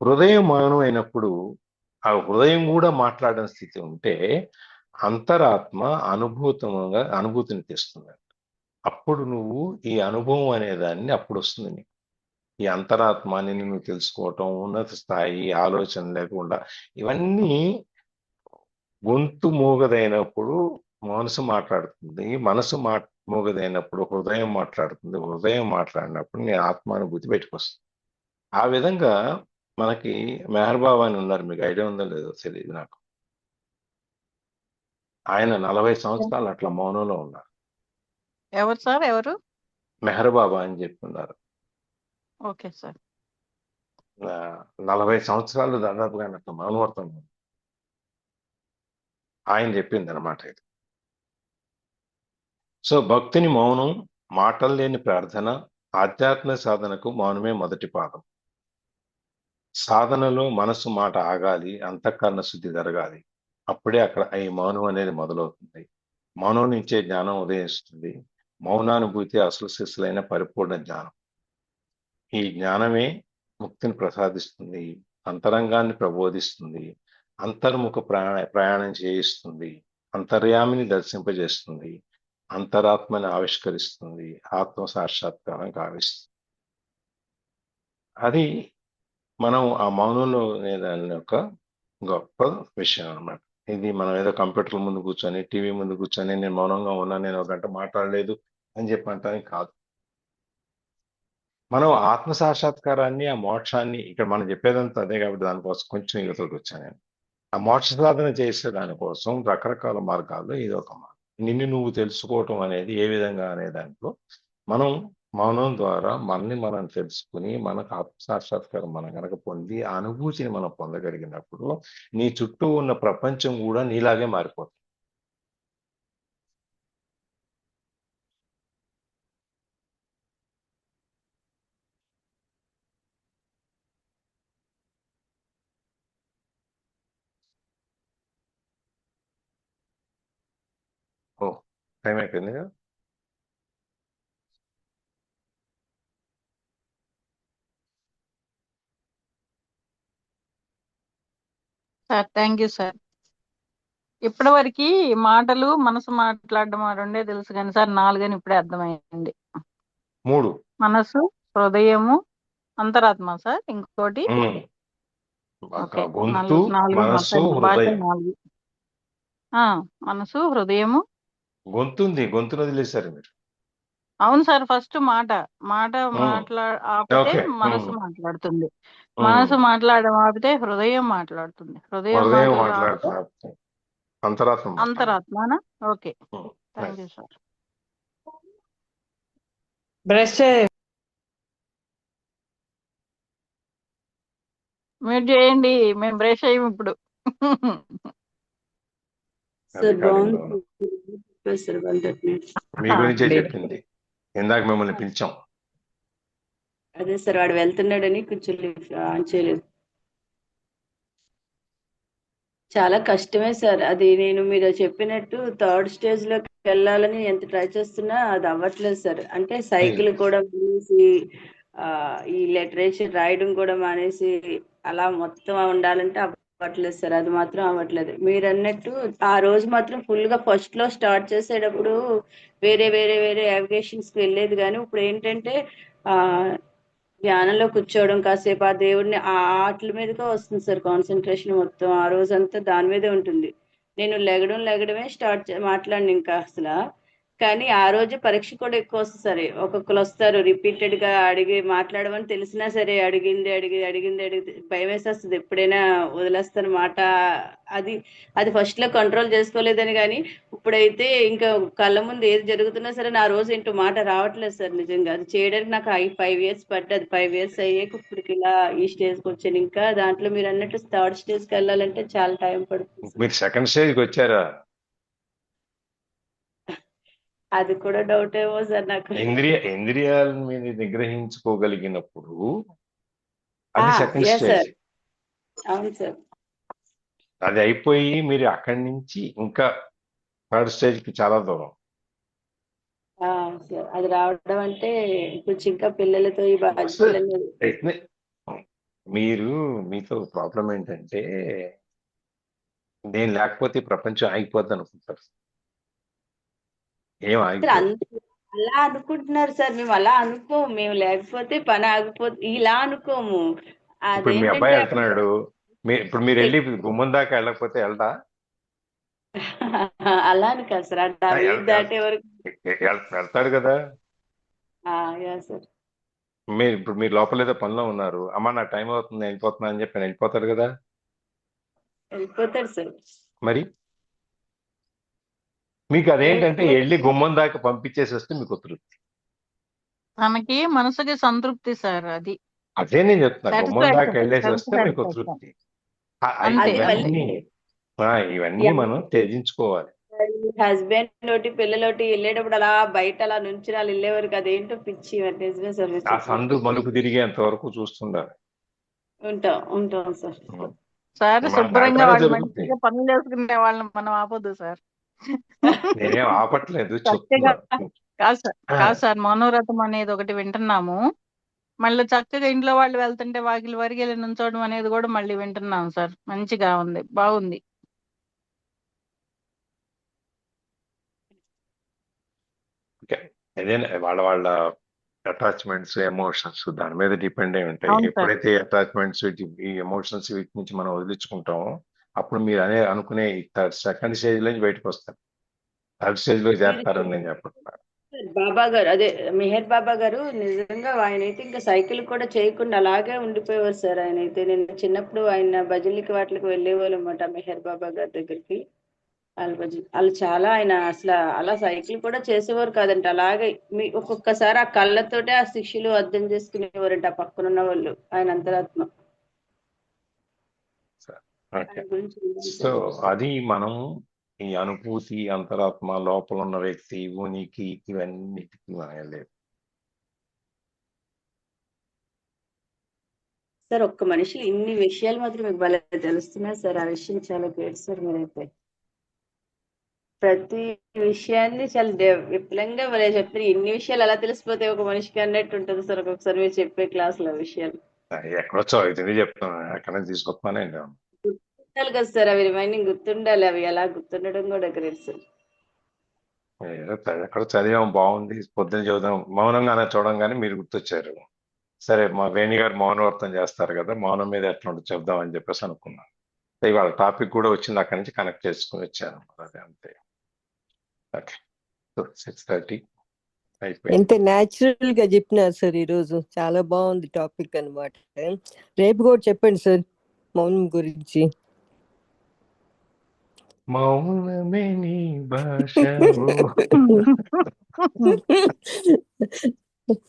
హృదయం మౌనం అయినప్పుడు ఆ హృదయం కూడా మాట్లాడడం స్థితి ఉంటే అంతరాత్మ అనుభూతిని తెస్తుంది. అప్పుడు నువ్వు ఈ అనుభవం అనే దాన్ని అప్పుడు వస్తుంది నీకు. ఈ అంతరాత్మని నువ్వు తెలుసుకోవటం, ఉన్నత స్థాయి ఆలోచన లేకుండా, ఇవన్నీ గొంతు మూగదైనప్పుడు మనసు మాట్లాడుతుంది, మనసు మూగదైనప్పుడు హృదయం మాట్లాడుతుంది, హృదయం మాట్లాడినప్పుడు నీ ఆత్మానుభూతి బయటకు వస్తుంది. ఆ విధంగా మనకి మెహర్ బాబా అని ఉన్నారు, మీకు ఐడియా ఉందో లేదో తెలియదు నాకు. ఆయన 40 సంవత్సరాలు అట్లా మౌనంలో ఉన్నారు. ఎవరు సార్ ఎవరు? మెహర్ బాబా అని చెప్పి ఉన్నారు. Okay sir. 40 సంవత్సరాలు దాదాపుగా అట్లా మౌనవర్తం ఆయన చెప్పింది అనమాట ఇది. సో భక్తుని మౌనం, మాటలు లేని ప్రార్థన, ఆధ్యాత్మిక సాధనకు మౌనమే మొదటి పాదం. సాధనలో మనసు మాట ఆగాలి, అంతఃకరణ శుద్ధి జరగాలి. అప్పుడే అక్కడ ఈ మౌనం అనేది మొదలవుతుంది. మౌనం నుంచే జ్ఞానం ఉదయిస్తుంది. మౌనానుభూతి అసలు శిశులైన పరిపూర్ణ జ్ఞానం. ఈ జ్ఞానమే ముక్తిని ప్రసాదిస్తుంది, అంతరంగాన్ని ప్రబోధిస్తుంది, అంతర్ముఖ ప్రయాణం చేయిస్తుంది, అంతర్యామిని దర్శింపజేస్తుంది, అంతరాత్మని ఆవిష్కరిస్తుంది, ఆత్మ సాక్షాత్కారం కావిస్తుంది. అది మనం ఆ మౌనంలో దాని యొక్క గొప్ప విషయం అన్నమాట. ఇది మనం ఏదో కంప్యూటర్ ముందు కూర్చొని, టీవీ ముందు కూర్చొని నేను మౌనంగా ఉన్నా, నేను ఒక గంట మాట్లాడలేదు అని చెప్పి అంటానికి కాదు. మనం ఆత్మ సాక్షాత్కారాన్ని, ఆ మోక్షాన్ని, ఇక్కడ మనం చెప్పేదంతా అదే కాబట్టి దానికోసం కొంచెం యువతలకు వచ్చాను నేను. ఆ మోక్ష సాధన చేసే దానికోసం రకరకాల మార్గాల్లో ఇది ఒక మార్గం. నిన్ను నువ్వు తెలుసుకోవటం అనేది ఏ విధంగా అనే దాంట్లో మనం మౌనం ద్వారా మనల్ని మనం తెలుసుకుని, మనకు ఆత్మ సాక్షాత్కారం మనం కనుక పొంది ఆ అనుభూతిని మనం పొందగలిగినప్పుడు నీ చుట్టూ ఉన్న ప్రపంచం కూడా నీలాగే మారిపోతుంది. ఓ టైం అయిపోయింది కదా. Sir thank you sir. ఇప్పటి వరకు మాటలు మనసు మాట్లాడడం ఆ రెండే తెలుసు కానీ సార్ 4 అని ఇప్పుడే అర్థమైంది. 3 మనసు, హృదయము, అంతరాత్మ సార్ ఇంకోటి. ఓకే గొంతు, 4 మనస్సు, మొత్తం భాష హృదయం. 4. మనసు, హృదయము. గొంతుని వదిలేశారు మీరు. అవును సార్, ఫస్ట్ మాట ఆపితే ఓకే. మనసు మాట్లాడుతుంది, మనసు మాట్లాడడం ఆపితే హృదయం మాట్లాడుతుంది, హృదయం హృదయం ఆపితే మాట్లాడుతున్నారు, అంతరాత్మ మాట్లాడుతున్నారు. అంతరాత్మనా. Okay thank you sir. Brush మీరు చేయండి, మేము బ్రష్ అయ్యం ఇప్పుడు. సార్ అధికారంలో బాగుంది సార్, వాళ్ళు చెప్పినట్టు. మీ గురించే చెప్పింది, ఇందాక మిమ్మల్ని పిలిచాం. అదే సార్, వాడు వెళ్తున్నాడని కూర్చోలేదు, ఆన్ చేయలేదు. చాలా కష్టమే సార్ అది. నేను మీరు చెప్పినట్టు థర్డ్ స్టేజ్ లోకి వెళ్ళాలని ఎంత ట్రై చేస్తున్నా అది అవ్వట్లేదు సార్. అంటే సైకిల్ కూడా మానేసి, ఈ లిటరేచర్ రాయడం కూడా మానేసి అలా మొత్తం ఉండాలంటే అవ్వట్లేదు సార్. అది మాత్రం అవ్వట్లేదు. మీరు అన్నట్టు ఆ రోజు మాత్రం ఫుల్ గా ఫస్ట్ లో స్టార్ట్ చేసేటప్పుడు వేరే వేరే వేరే కి వెళ్ళేది, కానీ ఇప్పుడు ఏంటంటే ఆ ధ్యానంలో కూర్చోవడం, కాసేపు ఆ దేవుడిని ఆ ఆటల మీదగా వస్తుంది సార్ కాన్సన్ట్రేషన్. మొత్తం ఆ రోజంతా దాని మీదే ఉంటుంది. నేను లెగడమే మాట్లాడిన ఇంకా అసలు. కానీ ఆ రోజు పరీక్ష కూడా ఎక్కువ వస్తుంది సరే. ఒక్కొక్కరు వస్తారు రిపీటెడ్ గా అడిగి మాట్లాడమని తెలిసినా సరే, అడిగింది భయం వేసేస్తుంది. ఎప్పుడైనా వదిలేస్తాను మాట. అది అది ఫస్ట్ లో కంట్రోల్ చేసుకోలేదని, కానీ ఇప్పుడైతే ఇంకా కళ్ళ ముందు ఏది జరుగుతున్నా సరే నా రోజు ఏంటో మాట రావట్లేదు సార్. నిజంగా అది చేయడానికి నాకు 5 years పట్టదు. 5 years అయ్యాక ఇప్పటికి ఇలా ఈ స్టేజ్కి వచ్చాను. ఇంకా దాంట్లో మీరు అన్నట్టు థర్డ్ స్టేజ్కి వెళ్ళాలంటే చాలా టైం పడుతుంది. మీరు సెకండ్ స్టేజ్కి వచ్చారా? అది కూడా డౌట్ ఏమో సార్ నాకు. ఇంద్రియాలను మీరు నిగ్రహించుకోగలిగినప్పుడు అది సెకండ్ yes sir. స్టేజ్. అవును సార్. అది అయిపోయి మీరు అక్కడి నుంచి ఇంకా థర్డ్ స్టేజ్ కి చాలా దూరం. సార్ అది రావడం అంటే కొంచెం ఇంకా పిల్లలతో ఈ బాధ్యతలు. మీతో ప్రాబ్లం ఏంటంటే నేను లేకపోతే ప్రపంచం ఆగిపోద్ది అనుకుంటారు. ఏం ఆగిపోదు. అలా అనుకుంటున్నారు సార్. మేము అలా అనుకోము. మేము లేకపోతే పని ఆగిపోతే ఇలా అనుకోము. ఇప్పుడు మీ అబ్బాయి అదేంటంటే అప్పుడు వెళ్తున్నాడు, ఇప్పుడు మీరు వెళ్ళి గుమ్మం దాకా వెళ్ళకపోతే వెళ్తా అలా అని కాదు సార్. ఆ వీధి దాటే వరకు. వెళ్తాడు కదా. Yeah sir. ఇప్పుడు మీరు లోపల ఏదో పనిలో ఉన్నారు, అమ్మ నా టైం అవుతుంది వెళ్ళిపోతున్నా అని చెప్పి ఆయన వెళ్ళిపోతాడు కదా. వెళ్ళిపోతాడు సార్. మరి మీకు అదేంటంటే వెళ్ళి గుమ్మం దాకా పంపించేసి వస్తే మీకు తృప్తి. తనకి మనసుకి సంతృప్తి సార్, అది అదే నేను చెప్తున్నా, గుమ్మం దాకా సాటిస్ఫాక్షన్, వెళ్ళేసి సెల్ఫ్ వస్తే మీకు సాటిస్ఫాక్షన్ తృప్తి. అంతే. ఇవన్నీ మనం త్యజించుకోవాలి. హస్బెండ్ తోటి పిల్లలోటి వెళ్ళేటప్పుడు అలా బయట అలా నుంచి వాళ్ళు వెళ్ళేవారు. అదేంటో పిచ్చి నిజమే సార్. ఆ సందు మలుపు తిరిగేంత వరకు చూస్తుండాలి. ఉంటాం సార్. సార్ శుభ్రంగా దాంట్లోనే వాళ్ళు జరుగుతుంది. మంచిగా పనులు చేసుకునే వాళ్ళని మనం ఆపొద్దు సార్. నేనేం ఆపట్లేదు, చక్కగా చెప్తున్నా. కాదు సార్, మనోరథం అనేది ఒకటి వింటున్నాము. మళ్ళీ చక్కగా ఇంట్లో వాళ్ళు వెళ్తుంటే వాకిలి వరకు వెళ్ళి నుంచోవడం అనేది కూడా మళ్ళీ వింటున్నాం సార్. మంచిగా ఉంది, బాగుంది. అదే వాళ్ళ అటాచ్మెంట్స్, ఎమోషన్స్ దాని మీద డిపెండ్ అయి ఉంటాయి. అవును సార్. ఎప్పుడైతే అటాచ్మెంట్స్, ఈ ఎమోషన్స్ వీటి నుంచి మనం వదిలించుకుంటామో అప్పుడు మీరు అనుకునే సెకండ్ స్టేజ్ నుంచి బయటకు వస్తారు. థర్డ్ స్టేజ్ లో చేస్తారని నేను చెప్పట్లేదు. బాబా గారు, అదే మెహర్ బాబా గారు, నిజంగా ఆయన అయితే ఇంకా సైకిల్ కూడా చేయకుండా అలాగే ఉండిపోయేవారు సార్. ఆయన అయితే నేను చిన్నప్పుడు ఆయన భజనలకి వాటికి వెళ్ళేవాళ్ళు అనమాట మెహర్ బాబా గారి దగ్గరికి. వాళ్ళు చాలా ఆయన అసలు అలా సైకిల్ కూడా చేసేవారు కాదంట. అలాగే ఒక్కొక్కసారి ఆ కళ్ళతోటే ఆ శిష్యులు అర్థం చేసుకునేవారంట ఆ పక్కనున్న వాళ్ళు, ఆయన అంతరాత్మ. ఓకే, సో అది మనం ఈ అనుభూతి, అంతరాత్మ, లోపల ఉన్న వ్యక్తి, ఉనికి, ఇవన్నిటికీ మనం వెళ్ళలేదు. సార్ ఒక్క మనిషి ఇన్ని విషయాలు మాత్రం మీకు భలే తెలుస్తున్నాయి సార్. ఆ విషయం చాలా గ్రేట్ సార్. మీరైతే ప్రతి విషయాన్ని చాలా విపులంగా భలే చెప్తారు. ఇన్ని విషయాలు ఎలా తెలిసిపోతాయి ఒక మనిషికి అన్నట్టు ఉంటుంది సార్ ఒక్కొక్కసారి మీరు చెప్పే క్లాసులో విషయాలు. ఎక్కడో చదివితేనే చెప్తాను, ఎక్కడ తీసుకొస్తానండి. గుర్తుండాలి కదా సార్, అవి రిమైనింగ్ గుర్తుండాలి. అవి ఎలా గుర్తుండడం కూడా గ్రేట్ సార్. ఎక్కడ చదివాం, బాగుంది, పొద్దున్న చదువుదాం, మౌనంగానే చూడంగానే మీరు గుర్తొచ్చారు. సరే, మా వేణి గారు మౌనవర్తం చేస్తారు కదా, మౌనం మీద ఎట్లా ఉంటుంది చెప్దాం అని చెప్పేసి అనుకున్నాను. ఇవాళ టాపిక్ కూడా వచ్చింది, అక్కడి నుంచి కనెక్ట్ చేసుకుని వచ్చాను. అదే అంతే. ఓకే, 6:30 ఎంత అయిపోయింది. న్యాచురల్ గా చెప్పినారు సార్, ఈరోజు చాలా బాగుంది టాపిక్ అన్నమాట. రేపు కూడా చెప్పండి సార్ మౌనం గురించి. మౌనమే నీ భాష.